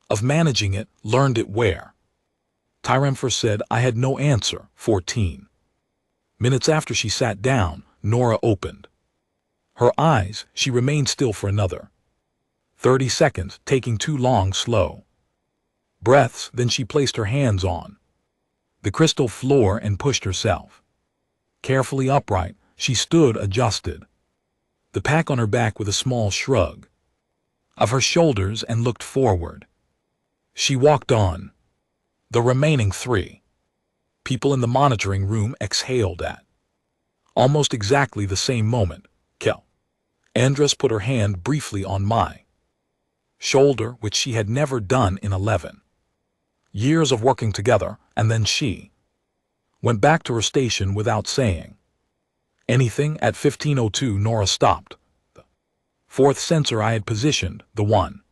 of managing it. Learned it where? Tyremfer said. I had no answer. 14 minutes after she sat down, Nora opened her eyes. She remained still for another 30 seconds, taking too long. Slow breaths. Then she placed her hands on the crystal floor and pushed herself carefully upright. She stood, adjusted the pack on her back with a small shrug of her shoulders, and looked forward. She walked on. The remaining 3 people in the monitoring room exhaled at almost exactly the same moment. Kel Andress put her hand briefly on my shoulder, which she had never done in 11 years of working together, and then she went back to her station without saying anything. At 15:02, Nora stopped. The 4th sensor I had positioned, the one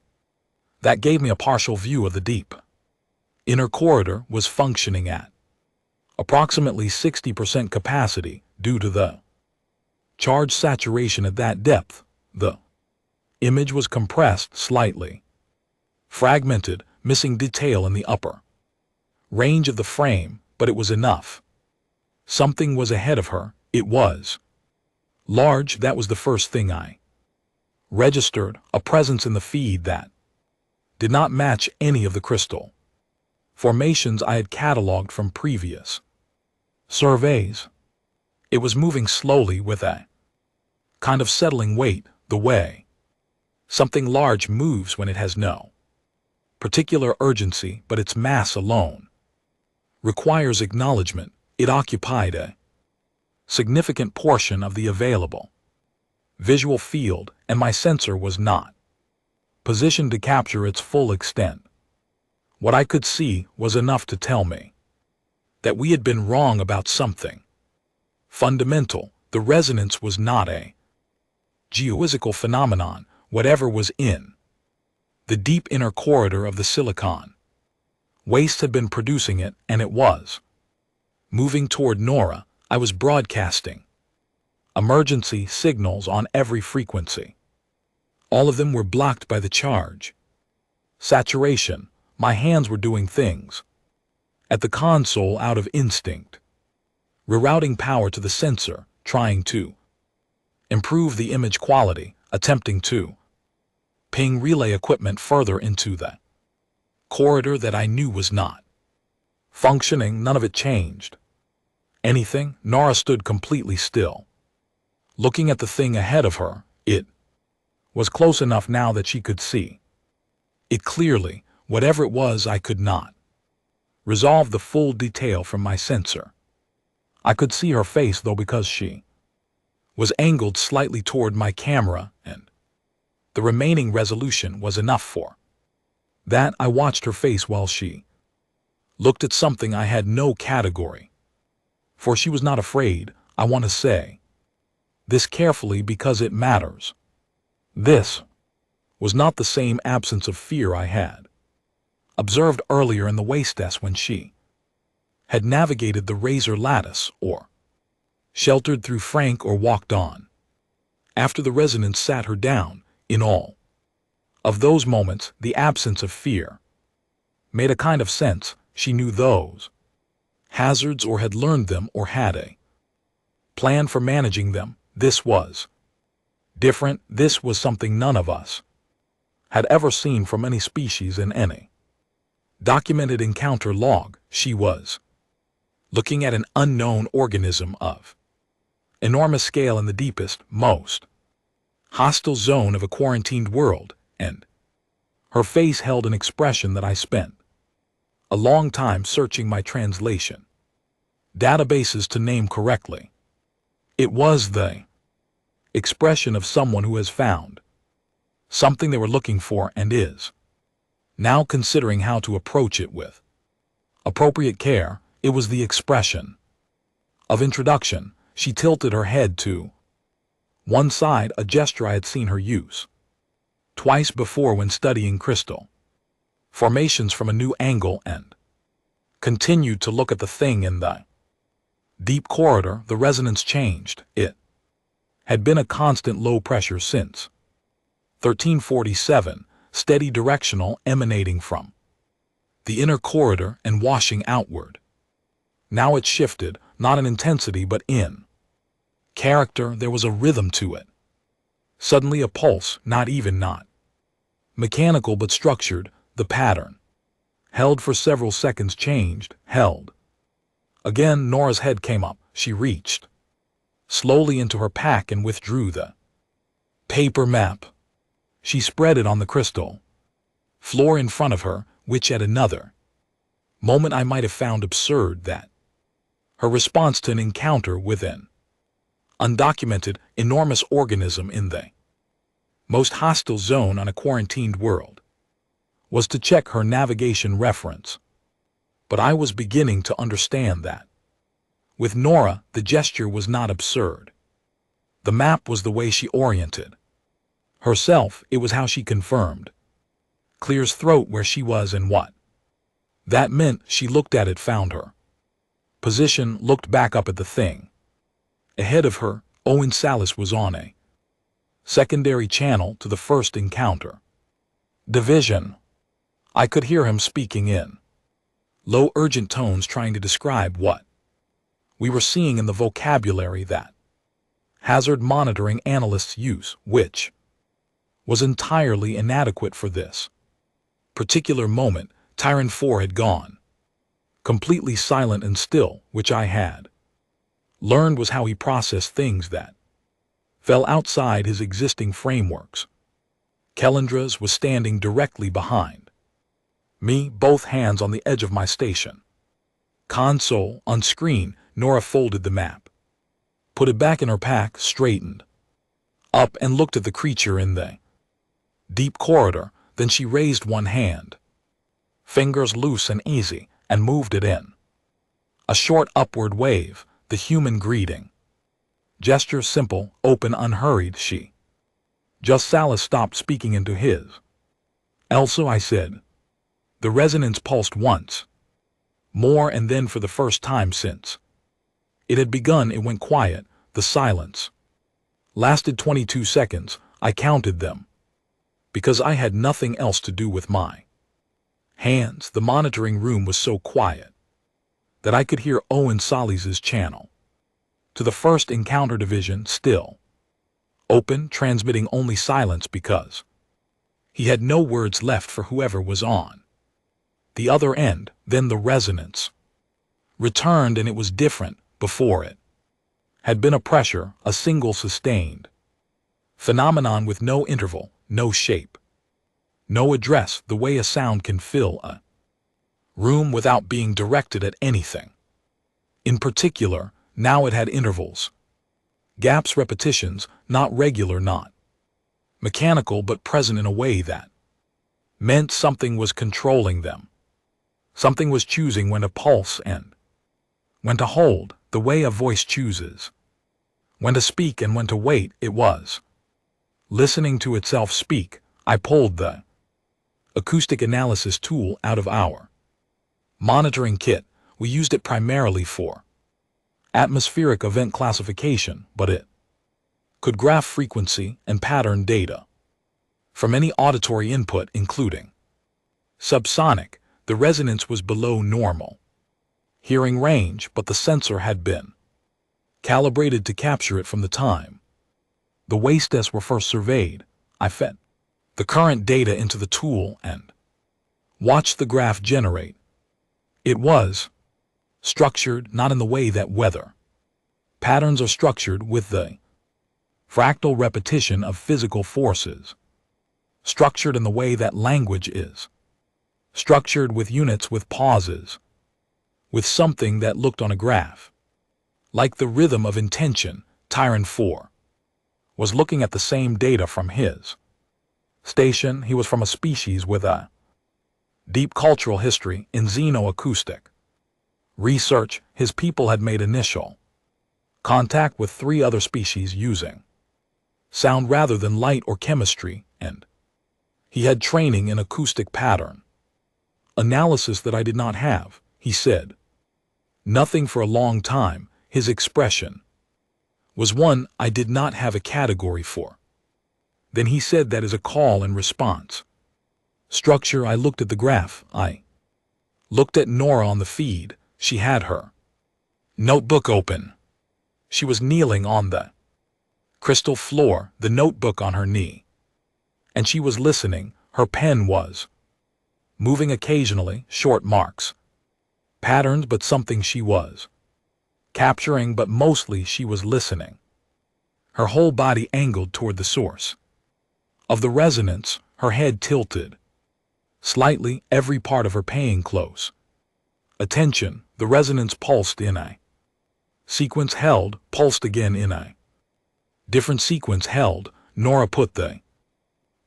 that gave me a partial view of the deep inner corridor, was functioning at approximately 60% capacity due to the charge saturation at that depth. The image was compressed slightly, fragmented, missing detail in the upper range of the frame, but it was enough. Something was ahead of her. It was large. That was the first thing I registered, a presence in the feed that did not match any of the crystal formations I had cataloged from previous surveys. It was moving slowly with a kind of settling weight, the way something large moves when it has no particular urgency, but its mass alone requires acknowledgement. It occupied a significant portion of the available visual field, and my sensor was not positioned to capture its full extent. What I could see was enough to tell me that we had been wrong about something fundamental. The resonance was not a geophysical phenomenon. Whatever was in the deep inner corridor of the silicon waste had been producing it, and it was moving toward Nora. I was broadcasting emergency signals on every frequency. All of them were blocked by the charge saturation. My hands were doing things at the console out of instinct, rerouting power to the sensor, trying to improve the image quality, attempting to ping relay equipment further into the corridor that I knew was not functioning. None of it changed anything. Nora stood completely still, looking at the thing ahead of her. It was close enough now that she could see it clearly. Whatever it was, I could not resolve the full detail from my sensor. I could see her face, though, because she was angled slightly toward my camera, and the remaining resolution was enough for that. I watched her face while she looked at something I had no category for. She was not afraid. I want to say this carefully because it matters. This was not the same absence of fear I had observed earlier in the waistess when she had navigated the razor lattice or sheltered through Frank or walked on. After the resonance sat her down, in all of those moments, the absence of fear made a kind of sense. She knew those hazards or had learned them or had a plan for managing them. This was different. This was something none of us had ever seen from any species in any documented encounter log. She was looking at an unknown organism of enormous scale in the deepest, most hostile zone of a quarantined world, and her face held an expression that I spent a long time searching my translation databases to name correctly. It was the expression of someone who has found something they were looking for and is now considering how to approach it with appropriate care. It was the expression of introduction. She tilted her head to one side, a gesture I had seen her use twice before when studying crystal formations from a new angle, and continued to look at the thing in the deep corridor. The resonance changed. It had been a constant low pressure since 1347, steady directional, emanating from the inner corridor and washing outward. Now it shifted, not in intensity but in character. There was a rhythm to it. Suddenly a pulse, not mechanical but structured. The pattern held for several seconds, changed, held again. Nora's head came up. She reached slowly into her pack and withdrew the paper map. She spread it on the crystal floor in front of her, which at another moment I might have found absurd. That her response to an encounter with an undocumented, enormous organism in the most hostile zone on a quarantined world was to check her navigation reference. But I was beginning to understand that with Nora, the gesture was not absurd. The map was the way she oriented herself. It was how she confirmed Clear's throat where she was and what that meant. She looked at it, found her position, looked back up at the thing ahead of her. Owen Salas was on a secondary channel to the first encounter division. I could hear him speaking in low, urgent tones, trying to describe what we were seeing in the vocabulary that hazard monitoring analysts use, which was entirely inadequate for this particular moment. Tyran 4 had gone completely silent and still, which I had learned was how he processed things that fell outside his existing frameworks. Kellendra's was standing directly behind me, both hands on the edge of my station console. On screen, Nora folded the map, put it back in her pack, straightened up and looked at the creature in the deep corridor. Then she raised one hand, fingers loose and easy, and moved it in a short upward wave, the human greeting gesture, simple, open, unhurried. She just Salas stopped speaking into his. Elsa, I said. The resonance pulsed once more, and then for the first time since it had begun, it went quiet. The silence lasted 22 seconds. I counted them because I had nothing else to do with my hands. The monitoring room was so quiet that I could hear Owen Solis's channel to the first encounter division still open, transmitting only silence because he had no words left for whoever was on the other end. Then the resonance returned, and it was different. Before it had been a pressure, a single sustained phenomenon with no interval, no shape, no address, the way a sound can fill a room without being directed at anything in particular. Now it had intervals, gaps, repetitions, not regular, not mechanical, but present in a way that meant something was controlling them. Something was choosing when to pulse and when to hold, the way a voice chooses when to speak and when to wait. It was listening to itself speak, I pulled the acoustic analysis tool out of our monitoring kit. We used it primarily for atmospheric event classification, but it could graph frequency and pattern data from any auditory input, including subsonic. The resonance was below normal hearing range, but the sensor had been calibrated to capture it from the time the wastes were first surveyed. I fed the current data into the tool and watched the graph generate. It was structured not in the way that weather patterns are structured, with the fractal repetition of physical forces, structured in the way that language is structured, with units, with pauses, with something that looked on a graph like the rhythm of intention. Tyrant 4 was looking at the same data from his station. He was from a species with a deep cultural history in xenoacoustic research. His people had made initial contact with 3 other species using sound rather than light or chemistry, and he had training in acoustic pattern analysis that I did not have. He said nothing for a long time. His expression was one I did not have a category for. Then he said, that is a call and response structure. I looked at the graph. I looked at Nora on the feed. She had her notebook open. She was kneeling on the crystal floor, the notebook on her knee, and she was listening. Her pen was moving occasionally, short marks, patterns, but something she was capturing, but mostly she was listening. Her whole body angled toward the source of the resonance, her head tilted slightly, every part of her paying close attention. The resonance pulsed in a sequence, held, pulsed again in a different sequence, held. Nora put the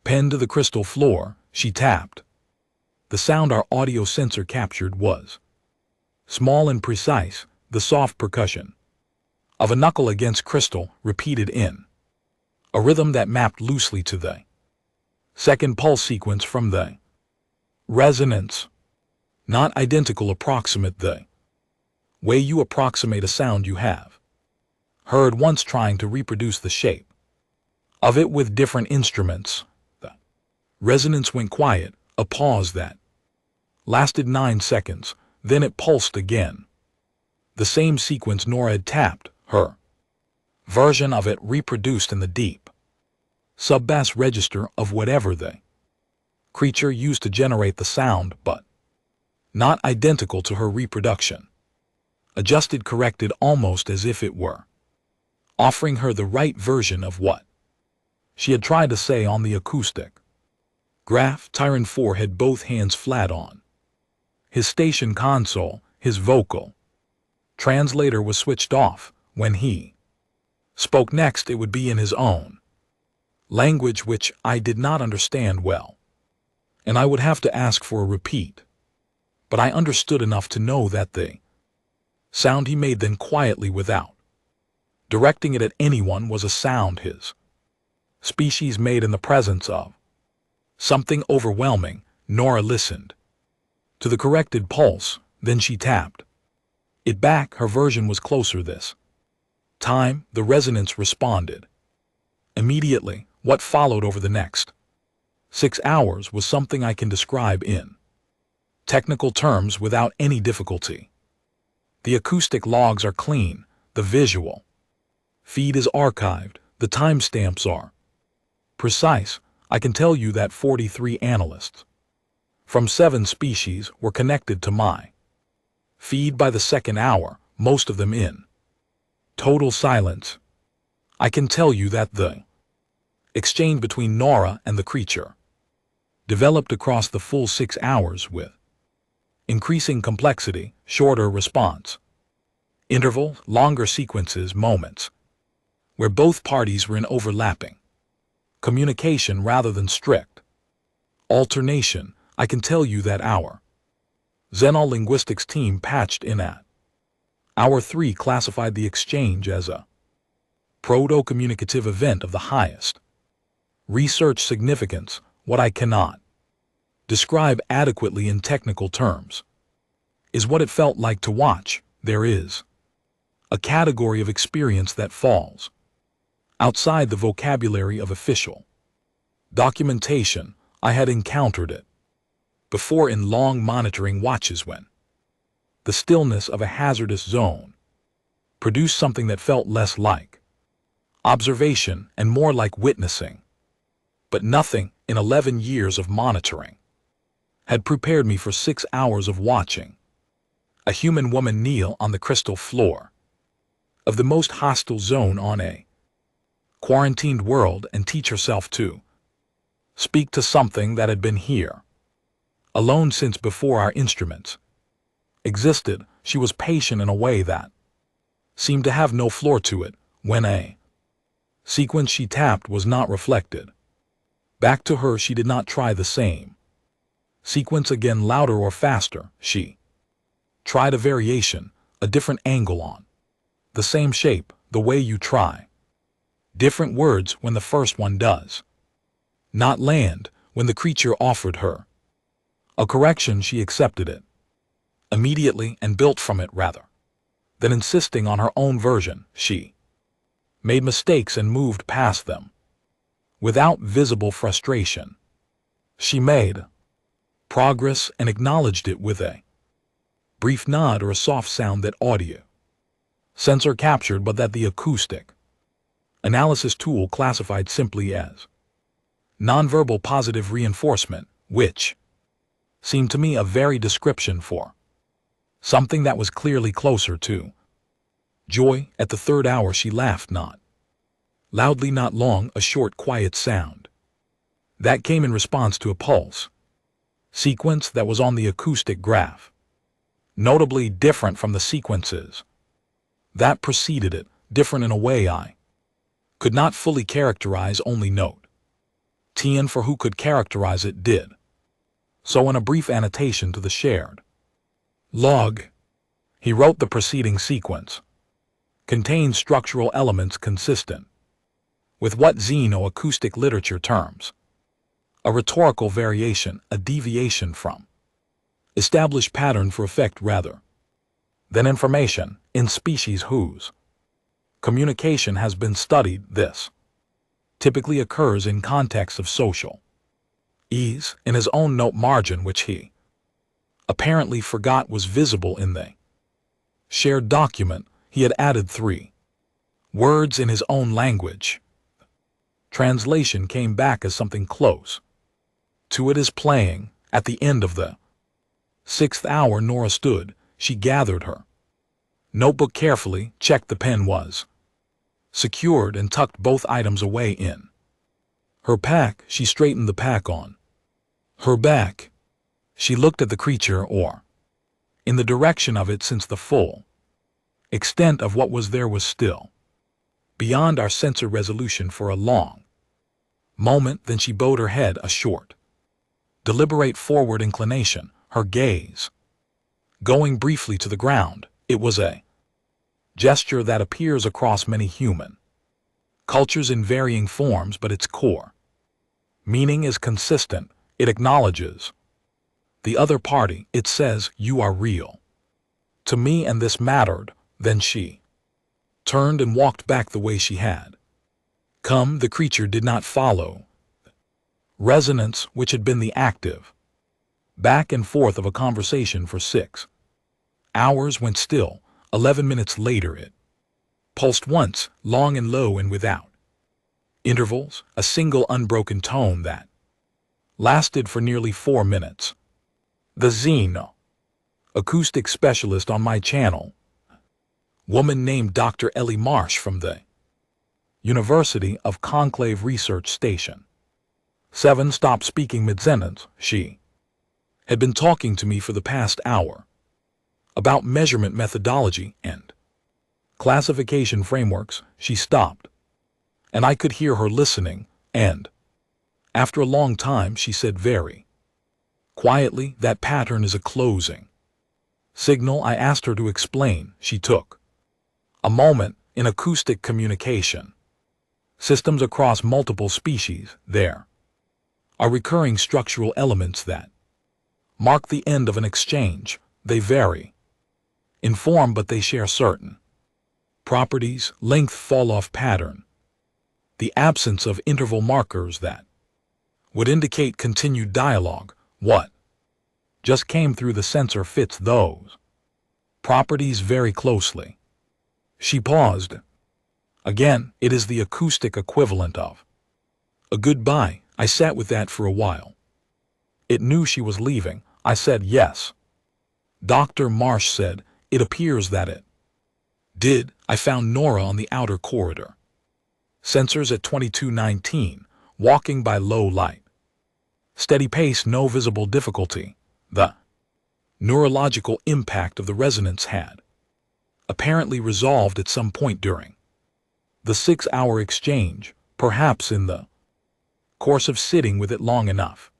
pen to the crystal floor. She tapped. The sound our audio sensor captured was small and precise, the soft percussion of a knuckle against crystal, repeated in a rhythm that mapped loosely to the second pulse sequence from the resonance. Not identical, approximate, the way you approximate a sound you have heard once, trying to reproduce the shape of it with different instruments. The resonance went quiet, a pause that lasted 9 seconds, then it pulsed again. The same sequence Nora had tapped, her version of it reproduced in the deep sub-bass register of whatever the creature used to generate the sound, but not identical to her reproduction. Adjusted, corrected, almost as if it were offering her the right version of what she had tried to say on the acoustic graph. Tyrant 4 had both hands flat on his station console. His vocal translator was switched off. When he spoke next, it would be in his own language, which I did not understand well, and I would have to ask for a repeat. But I understood enough to know that the sound he made then quietly, without directing it at anyone, was a sound his species made in the presence of something overwhelming. Nora listened to the corrected pulse, then she tapped it back. Her version was closer this time. The resonance responded immediately. What followed over the next 6 hours was something I can describe in technical terms without any difficulty. The acoustic logs are clean, the visual feed is archived, the timestamps are precise. I can tell you that 43 analysts from 7 species were connected to my feed by the second hour, most of them in total silence. I can tell you that the exchange between Nora and the creature developed across the full 6 hours with increasing complexity, shorter response interval, longer sequences, moments where both parties were in overlapping communication rather than strict alternation. I can tell you that our xenolinguistics team patched in at hour 3 classified the exchange as a proto-communicative event of the highest research significance, what I cannot describe adequately in technical terms is what it felt like to watch. There is a category of experience that falls outside the vocabulary of official documentation. I had encountered it before in long monitoring watches when the stillness of a hazardous zone produced something that felt less like observation and more like witnessing. But nothing in 11 years of monitoring had prepared me for 6 hours of watching a human woman kneel on the crystal floor of the most hostile zone on a quarantined world and teach herself to speak to something that had been here alone since before our instruments existed. She was patient in a way that seemed to have no floor to it. When a sequence she tapped was not reflected back to her, she did not try the same sequence again, louder or faster. She tried a variation, a different angle on the same shape, the way you try different words when the first one does not land. When the creature offered her a correction, she accepted it immediately and built from it rather than insisting on her own version. She made mistakes and moved past them without visible frustration. She made progress and acknowledged it with a brief nod or a soft sound that audio sensor captured, but that the acoustic analysis tool classified simply as nonverbal positive reinforcement, which seemed to me a very description for something that was clearly closer to joy. At the third hour she laughed, not loudly, not long, a short quiet sound that came in response to a pulse sequence that was on the acoustic graph, notably different from the sequences that preceded it, different in a way I could not fully characterize, only note Tien, for who could characterize it, did so in a brief annotation to the shared log. He wrote, the preceding sequence contains structural elements consistent with what xeno-acoustic literature terms a rhetorical variation, a deviation from established pattern for effect rather than information in species whose communication has been studied. This typically occurs in contexts of social ease. In his own note margin, which he apparently forgot was visible in the shared document, he had added 3 words in his own language. Translation came back as something close to it as playing. At the end of the 6th hour, Nora stood. She gathered her notebook carefully, checked the pen was secured, and tucked both items away in her pack. She straightened the pack on her back. She looked at the creature, or in the direction of it, since the full extent of what was there was still beyond our sensor resolution, for a long moment. Then she bowed her head, a short, deliberate forward inclination, her gaze going briefly to the ground. It was a gesture that appears across many human cultures in varying forms, but its core meaning is consistent. It acknowledges the other party. It says, "You are real to me, and this mattered." Then she turned and walked back the way she had come. The creature did not follow resonance, which had been the active back and forth of a conversation for 6 hours, went still. 11 minutes later it pulsed once, long and low and without intervals, a single unbroken tone that lasted for nearly 4 minutes. The xeno acoustic specialist on my channel, woman named Dr. Ellie Marsh from the University of Conclave Research Station 7, stopped speaking mid-sentence. She had been talking to me for the past hour about measurement methodology and classification frameworks. She stopped, and I could hear her listening, and after a long time she said very quietly, "That pattern is a closing signal." I asked her to explain. She took a moment. In acoustic communication systems across multiple species, there are recurring structural elements that mark the end of an exchange. They vary in form, but they share certain properties: length, fall-off pattern, the absence of interval markers that would indicate continued dialogue. What just came through the sensor fits those properties very closely. She paused. Again, it is the acoustic equivalent of a goodbye. I sat with that for a while. It knew she was leaving. I said yes. Dr. Marsh said, it appears that it did. I found Nora on the outer corridor. Sensors at 2219, walking by low light. Steady pace, no visible difficulty. The neurological impact of the resonance had apparently resolved at some point during the 6-hour exchange, perhaps in the course of sitting with it long enough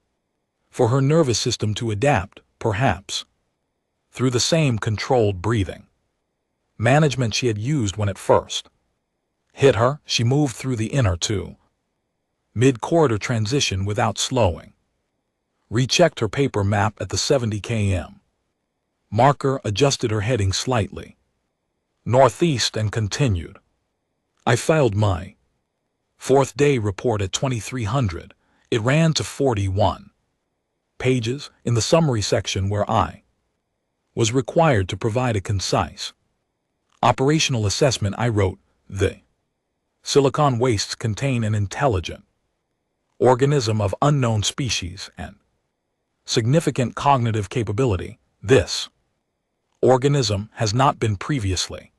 for her nervous system to adapt, perhaps through the same controlled breathing management she had used when it first hit her. She moved through the inner to mid-corridor transition without slowing. Rechecked her paper map at the 70 km marker, adjusted her heading slightly northeast, and continued. I filed my 4th day report at 2300. It ran to 41 pages. In the summary section, where I was required to provide a concise operational assessment, I wrote, the silicon wastes contain an intelligent organism of unknown species and significant cognitive capability. This organism has not been previously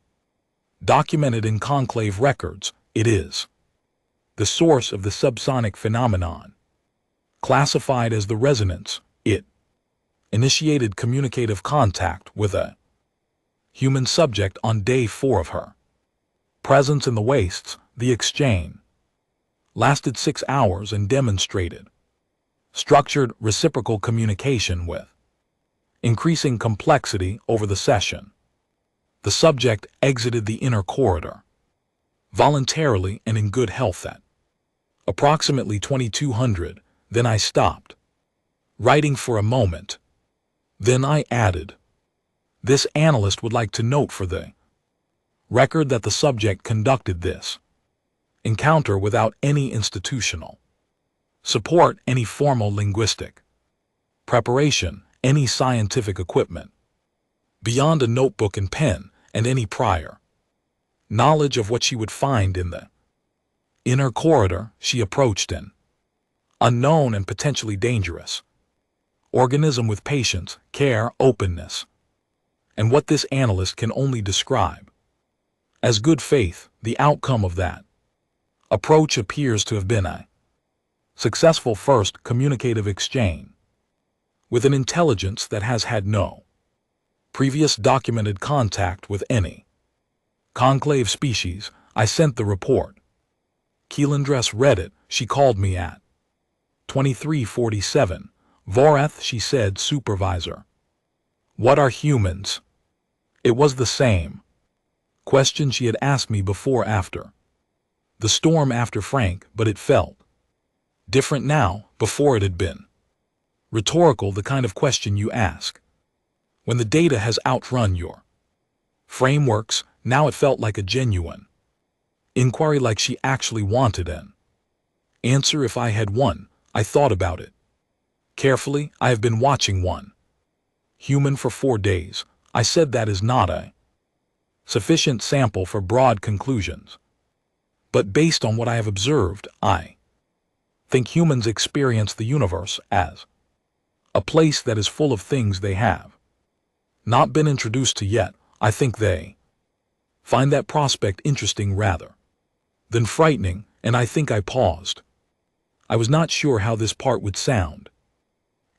documented in conclave records. It is the source of the subsonic phenomenon. Classified as the resonance, it initiated communicative contact with a human subject on day 4 of her presence in the wastes. The exchange lasted 6 hours and demonstrated structured reciprocal communication with increasing complexity over the session. The subject exited the inner corridor voluntarily and in good health at approximately 2200. Then I stopped writing for a moment. Then I added, this analyst would like to note for the record that the subject conducted this encounter without any institutional support, any formal linguistic preparation, any scientific equipment beyond a notebook and pen, and any prior knowledge of what she would find in the inner corridor. She approached an unknown and potentially dangerous organism with patience, care, openness, and what this analyst can only describe as good faith. The outcome of that approach appears to have been a successful first communicative exchange with an intelligence that has had no previous documented contact with any conclave species. I sent the report. Keelandress read it. She called me at 2347. Vorath, she said, supervisor. What are humans? It was the same question she had asked me before, after the storm, after Frank, but it felt different now. Before, it had been rhetorical, the kind of question you ask when the data has outrun your frameworks. Now it felt like a genuine inquiry, like she actually wanted an answer. If I had one. I thought about it carefully. I have been watching one human for 4 days. I said that is not a sufficient sample for broad conclusions. But based on what I have observed, I think humans experience the universe as a place that is full of things they have not been introduced to yet. I think they find that prospect interesting rather than frightening, and I think I paused. I was not sure how this part would sound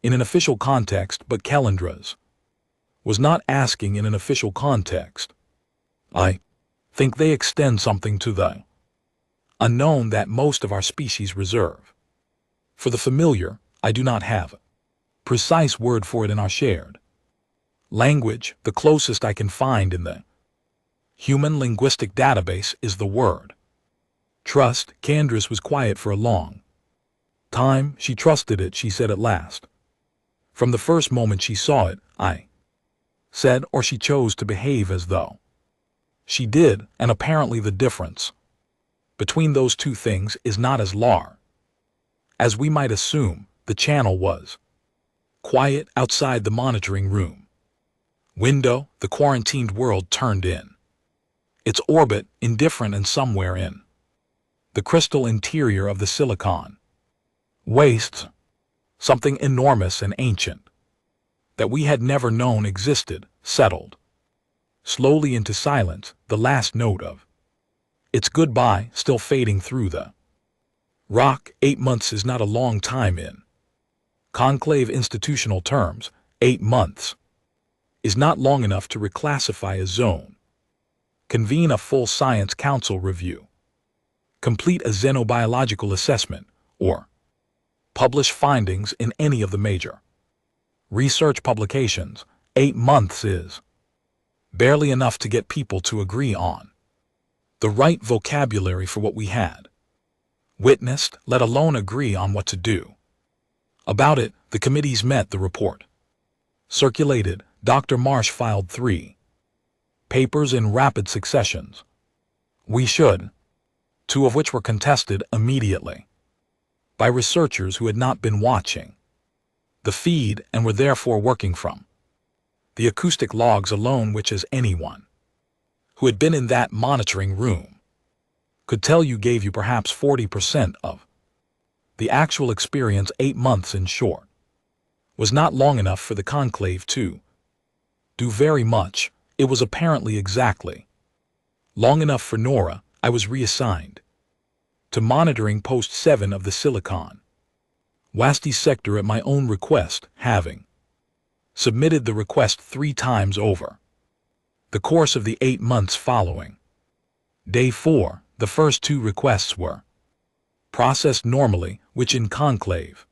in an official context, but Keelandress was not asking in an official context. I think they extend something to the unknown that most of our species reserve. For the familiar, I do not have a precise word for it in our shared language. The closest I can find in the human linguistic database is the word trust. Keelandress was quiet for a long Time, she trusted it, she said at last. From the first moment she saw it, I said, or she chose to behave as though she did, and apparently the difference between those two things is not as large as we might assume. The channel was quiet outside the monitoring room window. The quarantined world turned in its orbit, indifferent, and somewhere in the crystal interior of the silicon wastes, something enormous and ancient that we had never known existed, settled slowly into silence, the last note of its goodbye still fading through the rock. 8 months is not a long time in conclave institutional terms. 8 months is not long enough to reclassify a zone, convene a full science council review, complete a xenobiological assessment, or publish findings in any of the major research publications. 8 months is barely enough to get people to agree on the right vocabulary for what we had witnessed, let alone agree on what to do about it. The committees met, the report circulated. Dr. Marsh filed 3 papers in rapid successions. We should, 2 of which were contested immediately by researchers who had not been watching the feed and were therefore working from the acoustic logs alone, which, as anyone who had been in that monitoring room could tell you, gave you perhaps 40% of the actual experience. 8 months, in short, was not long enough for the conclave to do very much. It was apparently exactly long enough for Nora. I was reassigned to monitoring post 7 of the Silicon Wasti sector at my own request, having submitted the request 3 times over the course of the 8 months following. Day 4, the first 2 requests were processed normally, which in conclave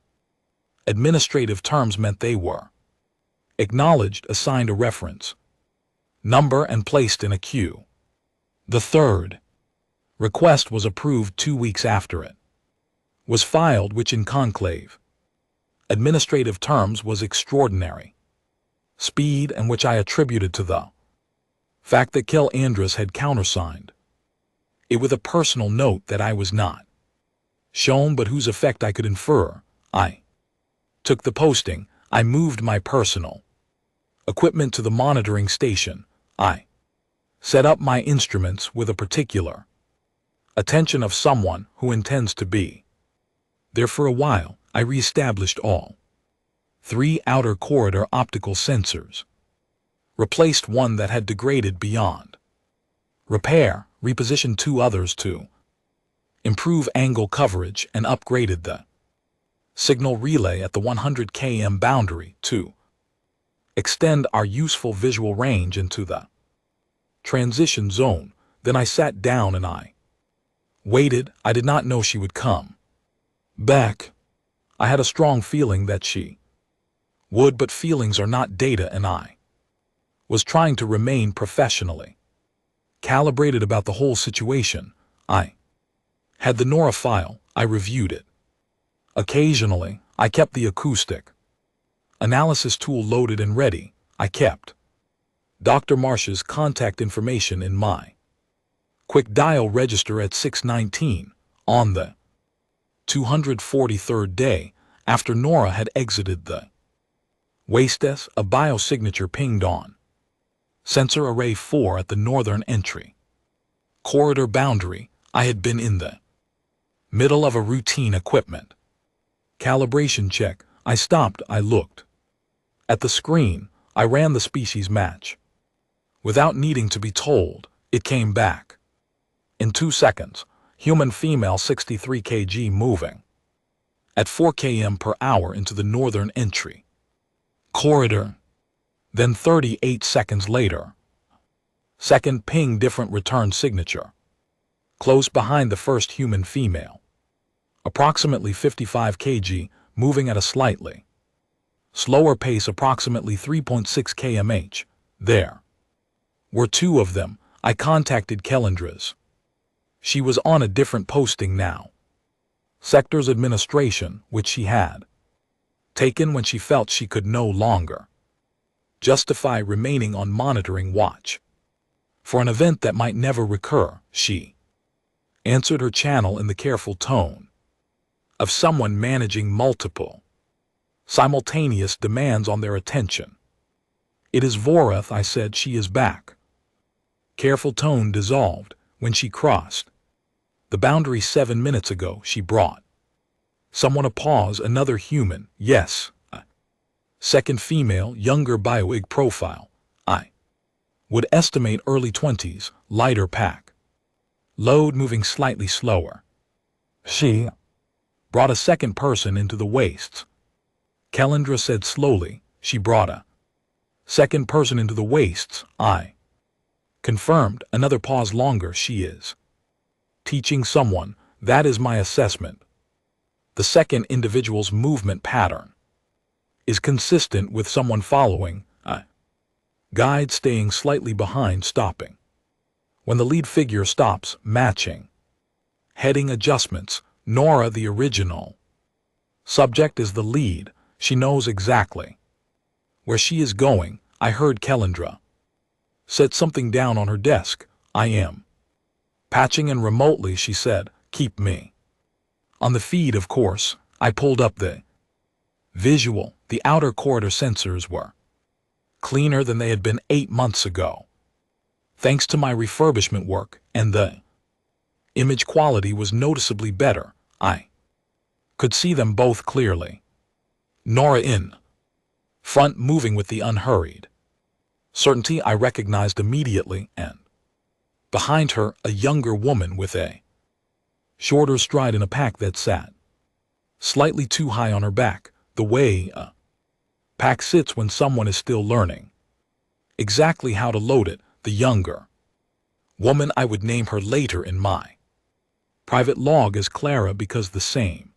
administrative terms meant they were acknowledged, assigned a reference number, and placed in a queue. The 3rd request was approved 2 weeks after it was filed, which in conclave administrative terms was extraordinary speed, and which I attributed to the fact that Kel Andrus had countersigned it with a personal note that I was not shown, but whose effect I could infer. I took the posting. I moved my personal equipment to the monitoring station. I set up my instruments with a particular attention of someone who intends to be there for a while. I reestablished all 3 outer corridor optical sensors, replaced one that had degraded beyond repair, repositioned 2 others to improve angle coverage, and upgraded the signal relay at the 100 km boundary to extend our useful visual range into the transition zone. Then I sat down and I waited. I did not know she would come back. I had a strong feeling that she would, but feelings are not data, and I was trying to remain professionally calibrated about the whole situation. I had the Nora file. I reviewed it. Occasionally, I kept the acoustic analysis tool loaded and ready. I kept Dr. Marsh's contact information in my quick dial register at 6:19 on the 243rd day after Nora had exited the wastes. A biosignature pinged on sensor array 4 at the northern entry corridor boundary. I had been in the middle of a routine equipment calibration check. I stopped. I looked at the screen. I ran the species match. Without needing to be told, it came back in 2 seconds. Human female, 63 kg, moving at 4 km per hour into the northern entry corridor. Then 38 seconds later, second ping, different return signature, close behind the first human female, approximately 55 kg, moving at a slightly slower pace, approximately 3.6 km/h. There were 2 of them. I contacted Kellandras. She was on a different posting now. sector's administration, which she had taken when she felt she could no longer justify remaining on monitoring watch for an event that might never recur. She answered her channel in the careful tone of someone managing multiple simultaneous demands on their attention. "It is Voreth," I said. "She is back." Careful tone dissolved when she crossed the boundary 7 minutes ago. She brought someone a pause, another human, yes, a second female, younger bioig profile. I would estimate early 20s, lighter pack load, moving slightly slower. She brought a second person into the wastes. Kellandra said slowly. "She brought a second person into the wastes," I confirmed. Another pause longer. "She is teaching someone. That is my assessment. The second individual's movement pattern is consistent with someone following a guide, staying slightly behind, stopping when the lead figure stops, matching heading adjustments. Nora, the original subject, is the lead. She knows exactly where she is going." I heard Kellandra set something down on her desk. "I am patching in remotely," she said. "Keep me on the feed, of course." I pulled up the visual. The outer corridor sensors were cleaner than they had been 8 months ago, thanks to my refurbishment work, and the image quality was noticeably better. I could see them both clearly. Nora in front, moving with the unhurried certainty I recognized immediately, and behind her, a younger woman with a shorter stride in a pack that sat slightly too high on her back, the way a pack sits when someone is still learning exactly how to load it. The younger woman, I would name her later in my private log as Clara, because the same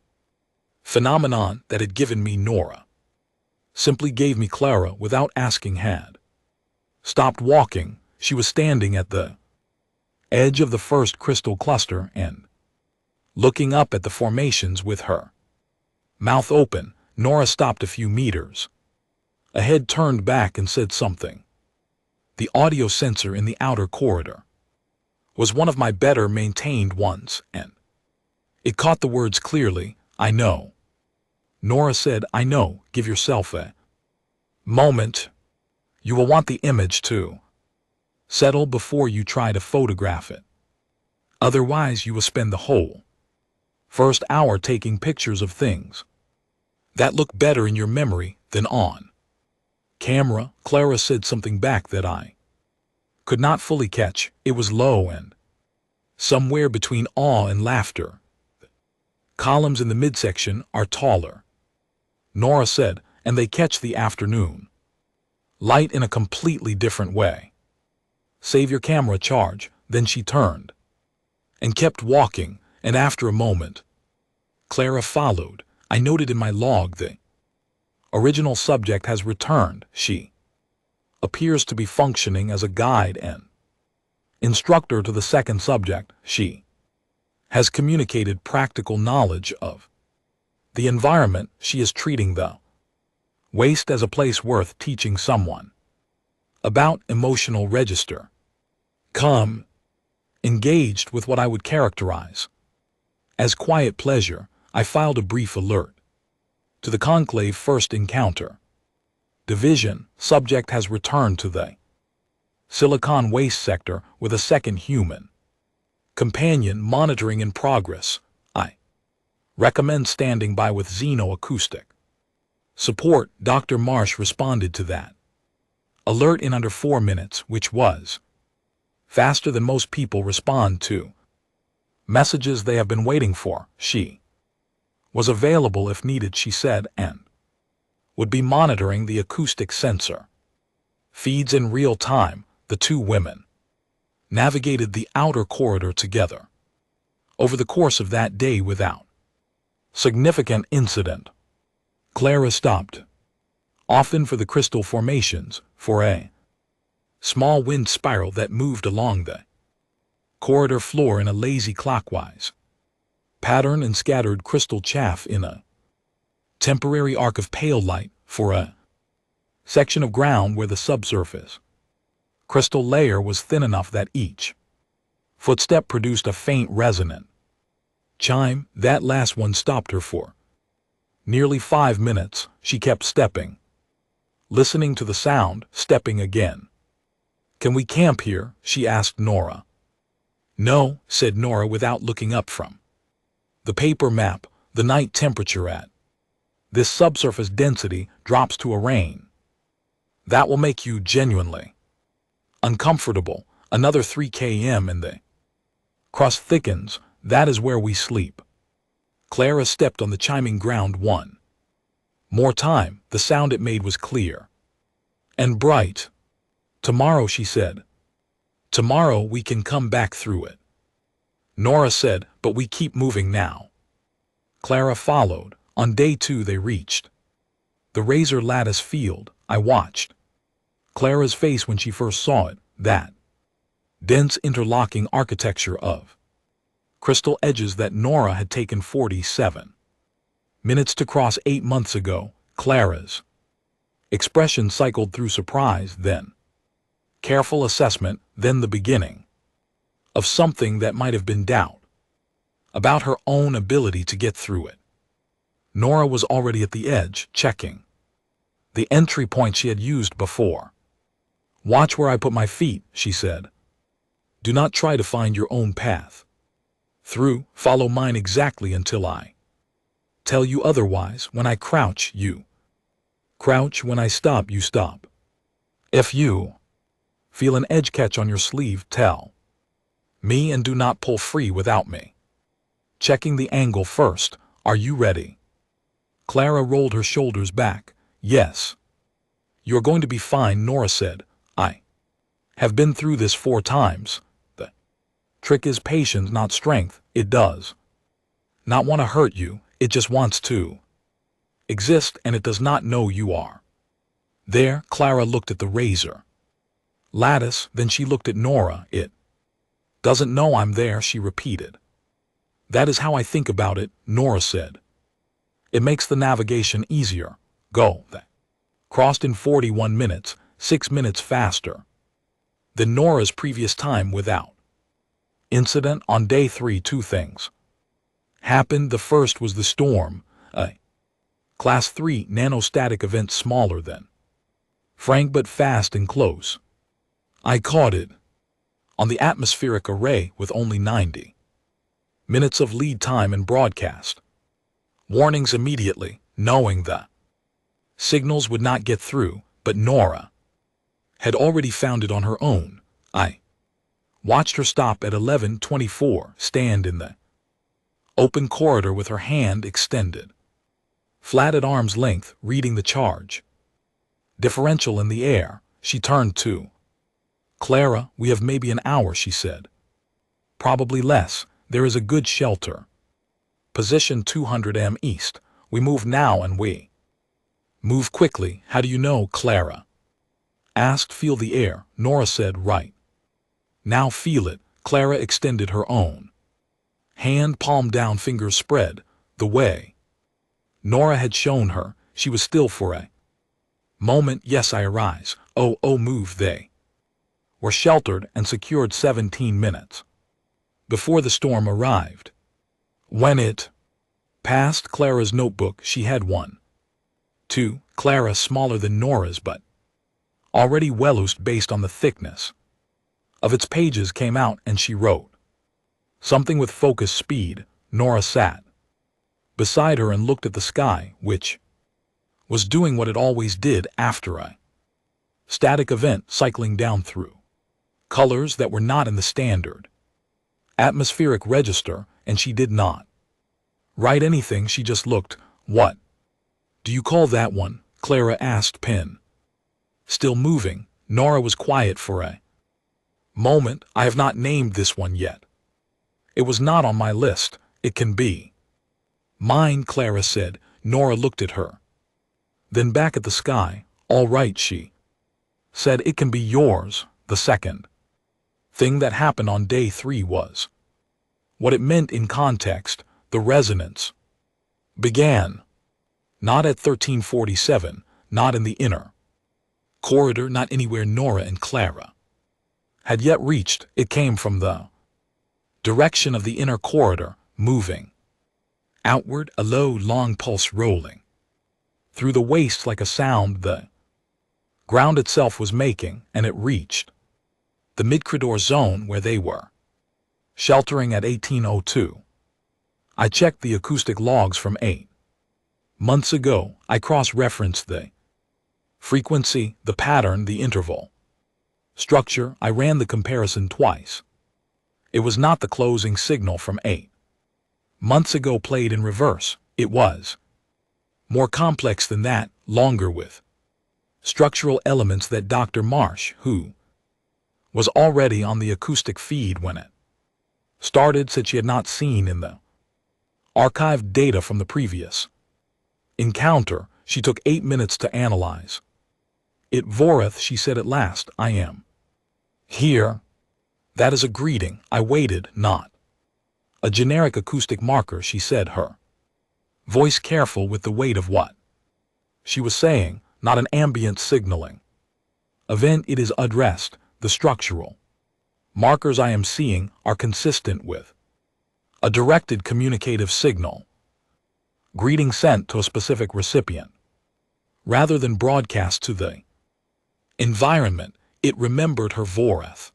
phenomenon that had given me Nora simply gave me Clara without asking. Had stopped walking. She was standing at the edge of the first crystal cluster and looking up at the formations with her mouth open. Nora stopped a few meters ahead, turned back, and said something. The audio sensor in the outer corridor was one of my better maintained ones, and it caught the words clearly. "I know." Nora said. "I know. Give yourself a moment. You will want the image to settle before you try to photograph it. Otherwise, you will spend the whole first hour taking pictures of things that look better in your memory than on camera." Clara said something back that I could not fully catch. It was low and somewhere between awe and laughter. The columns in the midsection are taller, Nora said, and they catch the afternoon light in a completely different way. "Save your camera charge." Then she turned and kept walking, and after a moment, Clara followed. I noted in my log the original subject has returned. She appears to be functioning as a guide and instructor to the second subject. She has communicated practical knowledge of the environment. She is treating the waste as a place worth teaching someone about. Emotional register calm, engaged with what I would characterize as quiet pleasure. I filed a brief alert to the conclave. First encounter division. Subject has returned to the Silicon Waste sector with a second human companion. Monitoring in progress. I recommend standing by with xeno-acoustic support. Dr. Marsh responded to that alert in under 4 minutes, which was faster than most people respond to messages they have been waiting for. She was available if needed, she said, and would be monitoring the acoustic sensor feeds in real time. The two women navigated the outer corridor together over the course of that day without significant incident. Clara stopped often for the crystal formations, for a small wind spiral that moved along the corridor floor in a lazy clockwise pattern and scattered crystal chaff in a temporary arc of pale light for a section of ground where the subsurface crystal layer was thin enough that each footstep produced a faint resonant chime. That last one stopped her for nearly 5 minutes. She kept stepping, listening to the sound, stepping again. "Can we camp here?" she asked Nora. "No," said Nora without looking up from the paper map. "The night temperature at this subsurface density drops to a rain that will make you genuinely uncomfortable. Another 3 km and the crust thickens. That is where we sleep." Clara stepped on the chiming ground one more time. The sound it made was clear and bright. "Tomorrow," she said. "Tomorrow we can come back through it," Nora said, "but we keep moving now." Clara followed. On day 2 they reached the razor lattice field. I watched Clara's face when she first saw it, that dense interlocking architecture of crystal edges that Nora had taken 47 minutes to cross 8 months ago. Clara's expression cycled through surprise, then careful assessment, then the beginning of something that might have been doubt about her own ability to get through it. Nora was already at the edge, checking the entry point she had used before. "Watch where I put my feet," she said. "Do not try to find your own path through. Follow mine exactly until I tell you otherwise. When I crouch, you crouch. When I stop, you stop. If you feel an edge catch on your sleeve, tell me, and do not pull free without me checking the angle first. Are you ready?" Clara rolled her shoulders back. "Yes." "You're going to be fine," Nora said. "I have been through this 4 times. The trick is patience, not strength. It does not want to hurt you. It just wants to exist, and it does not know you are there." Clara looked at the razor lattice, then she looked at Nora. "It doesn't know I'm there," she repeated. "That is how I think about it," Nora said. "It makes the navigation easier." Go. They crossed in 41 minutes, 6 minutes faster than Nora's previous time without incident. On day 3, 2 things happened. The first was the storm, a Class 3 nanostatic event smaller than Frank but fast and close. I caught it on the atmospheric array with only 90 minutes of lead time and broadcast warnings immediately, knowing the signals would not get through, but Nora had already found it on her own. I watched her stop at 11:24, stand in the open corridor with her hand extended flat at arm's length, reading the charge differential in the air. She turned to Clara. "We have maybe an hour," she said. "Probably less. There is a good shelter. Position 200 m east. We move now, and we move quickly." "How do you know?" Clara asked. "Feel the air," Nora said. "Right now feel it." Clara extended her own hand, palm down, fingers spread, the way Nora had shown her. She was still for a moment. "Yes, I arise." Oh, move." They were sheltered and secured 17 minutes before the storm arrived. When it passed Clara's notebook, she had one, too. Clara, smaller than Nora's, but already well-used based on the thickness of its pages, came out, and she wrote something with focus speed. Nora sat beside her and looked at the sky, which was doing what it always did after a static event, cycling down through colors that were not in the standard atmospheric register, and she did not write anything. She just looked. "What do you call that one?" Clara asked. "Pen." Still moving. Nora was quiet for a moment. "I have not named this one yet. It was not on my list. It can be mine," Clara said. Nora looked at her, then back at the sky. "All right," she said. "It can be yours." The second thing that happened on day 3 was what it meant in context. The resonance began. Not at 1347, not in the inner corridor, not anywhere Nora and Clara had yet reached. It came from the direction of the inner corridor, moving outward, a low, long pulse rolling through the waist like a sound the ground itself was making, and it reached the mid-corridor zone where they were sheltering at 1802. I checked the acoustic logs from 8 months ago. I cross-referenced the frequency, the pattern, the interval structure. I ran the comparison twice. It was not the closing signal from 8 months ago played in reverse. It was more complex than that, longer, with structural elements that Dr. Marsh, who was already on the acoustic feed when it started, said she had not seen in the archived data from the previous encounter. She took 8 minutes to analyze it. Voreth, she said at last, I am here. That is a greeting. I waited, not a generic acoustic marker, she said, her voice careful with the weight of what she was saying, not an ambient signaling event. It is addressed. The structural markers I am seeing are consistent with a directed communicative signal, greeting sent to a specific recipient, rather than broadcast to the environment. It remembered her Voreth.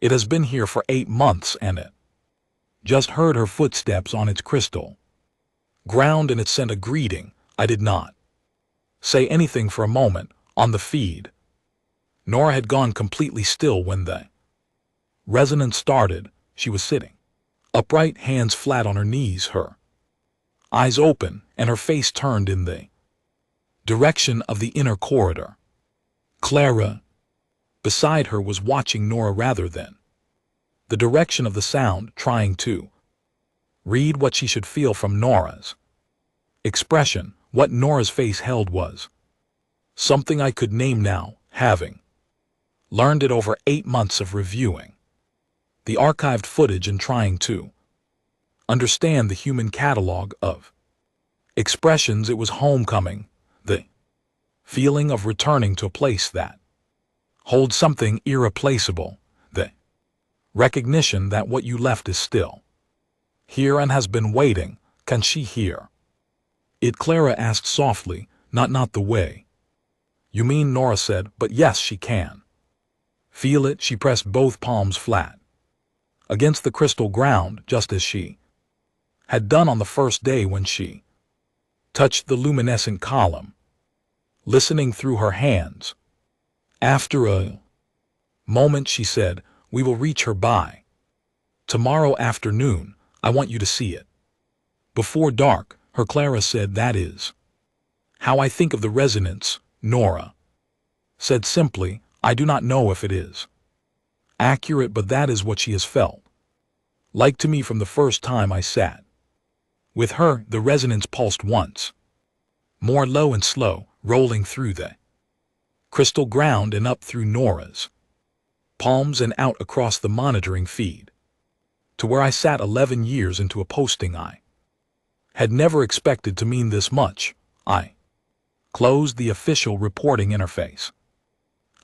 It has been here for 8 months, and it just heard her footsteps on its crystal ground, and it sent a greeting. I did not say anything for a moment on the feed. Nora had gone completely still when the resonance started. She was sitting upright, hands flat on her knees, her eyes open, and her face turned in the direction of the inner corridor. Clara, beside her, was watching Nora rather than the direction of the sound, trying to read what she should feel from Nora's expression. What Nora's face held was something I could name now, having learned it over 8 months of reviewing the archived footage and trying to understand the human catalog of expressions. It was homecoming, the feeling of returning to a place that holds something irreplaceable, the recognition that what you left is still here and has been waiting. Can she hear it? Clara asked softly. Not the way you mean, Nora said, but yes, she can feel it. She pressed both palms flat against the crystal ground, just as she had done on the first day when she touched the luminescent column, listening through her hands. After a moment, she said, we will reach her by tomorrow afternoon. I want you to see it before dark. Her Clara said, that is how I think of the resonance. Nora said simply, I do not know if it is accurate, but that is what she has felt like to me from the first time I sat with her. The resonance pulsed once more, low and slow, rolling through the crystal ground and up through Nora's palms and out across the monitoring feed to where I sat 11 years into a posting I had never expected to mean this much. I closed the official reporting interface.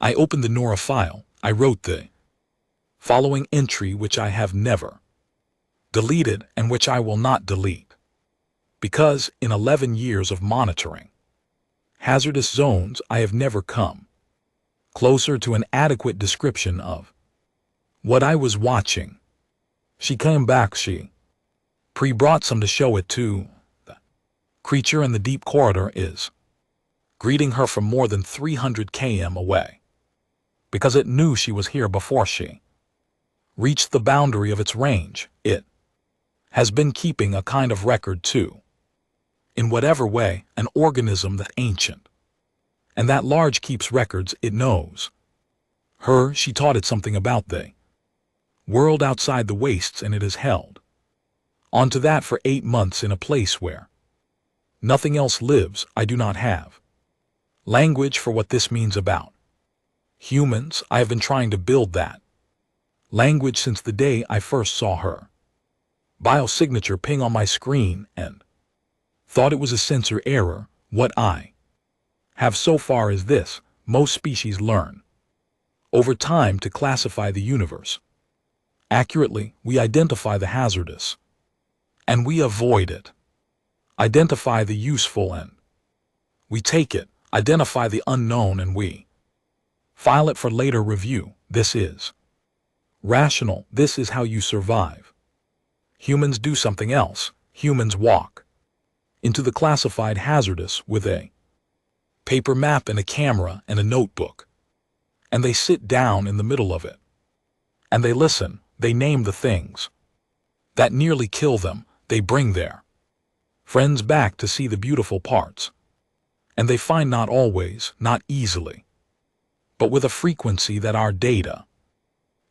I opened the Nora file. I wrote the following entry, which I have never deleted and which I will not delete, because in 11 years of monitoring hazardous zones, I have never come closer to an adequate description of what I was watching. She came back. She pre-brought some to show it to the creature in the deep corridor is greeting her from more than 300 km away, because it knew she was here before she reached the boundary of its range. It has been keeping a kind of record too, in whatever way, an organism that ancient and that large keeps records. It knows her. She taught it something about the world outside the wastes, and it has held onto that for 8 months in a place where nothing else lives. I do not have language for what this means about humans. I have been trying to build that language since the day I first saw her biosignature ping on my screen and thought it was a sensor error. What I have so far is this: most species learn over time to classify the universe accurately. We identify the hazardous and we avoid it, identify the useful and we take it, identify the unknown and we file it for later review. This is rational. This is how you survive. Humans do something else. Humans walk into the classified hazardous with a paper map and a camera and a notebook. And they sit down in the middle of it. And they listen. They name the things that nearly kill them. They bring their friends back to see the beautiful parts. And they find not always, not easily, but with a frequency that our data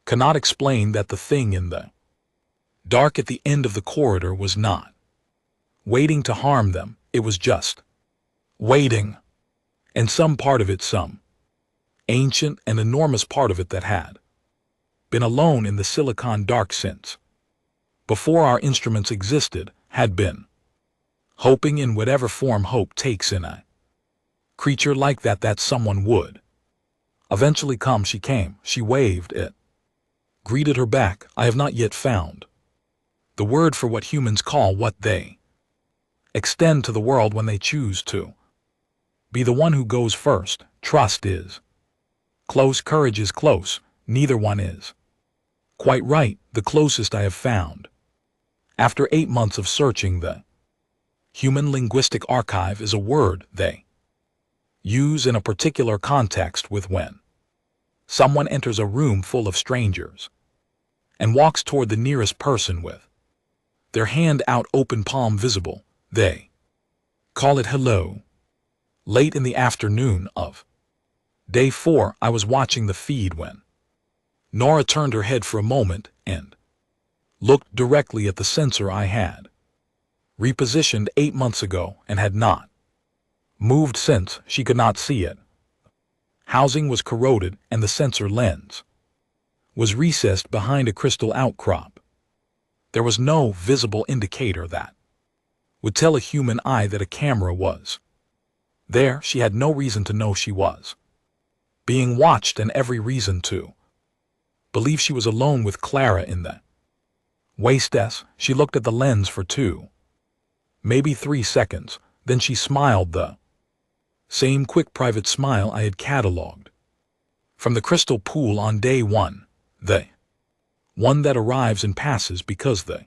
cannot explain, that the thing in the dark at the end of the corridor was not waiting to harm them. It was just waiting. And some part of it, some ancient and enormous part of it that had been alone in the silicon dark since before our instruments existed, had been hoping in whatever form hope takes in a creature like that, that someone would eventually come. She came. She waved. It greeted her back. I have not yet found the word for what humans call what they extend to the world when they choose to be the one who goes first. Trust is close. Courage is close. Neither one is quite right. The closest I have found, after 8 months of searching the human linguistic archive, is a word they use in a particular context with when someone enters a room full of strangers and walks toward the nearest person with their hand out, open palm visible. They call it hello. Late in the afternoon of day 4, I was watching the feed when Nora turned her head for a moment and looked directly at the sensor I had repositioned 8 months ago and had not moved since. She could not see it. Housing was corroded and the sensor lens was recessed behind a crystal outcrop. There was no visible indicator that would tell a human eye that a camera was there. She had no reason to know she was being watched and every reason to believe she was alone with Clara in the wastess. She looked at the lens for 2, maybe 3 seconds. Then she smiled, the same quick private smile I had cataloged from the crystal pool on day 1, the one that arrives and passes because the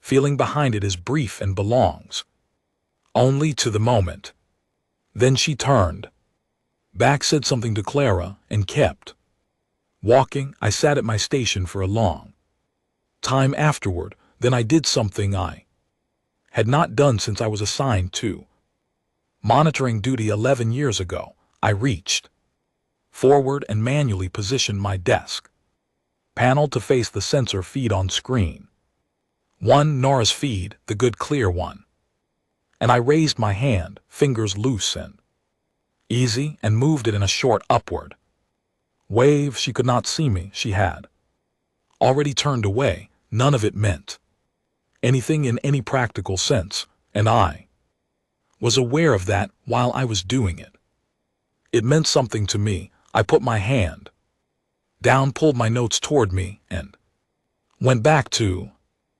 feeling behind it is brief and belongs only to the moment. Then she turned back, said something to Clara, and kept walking. I sat at my station for a long time afterward. Then I did something I had not done since I was assigned to monitoring duty 11 years ago. I reached forward and manually positioned my desk panel to face the sensor feed on screen 1, Nora's feed, the good clear one. And I raised my hand, fingers loose and easy, and moved it in a short upward wave. She could not see me. She had already turned away. None of it meant anything in any practical sense, and I was aware of that while I was doing it. It meant something to me. I put my hand down, pulled my notes toward me, and went back to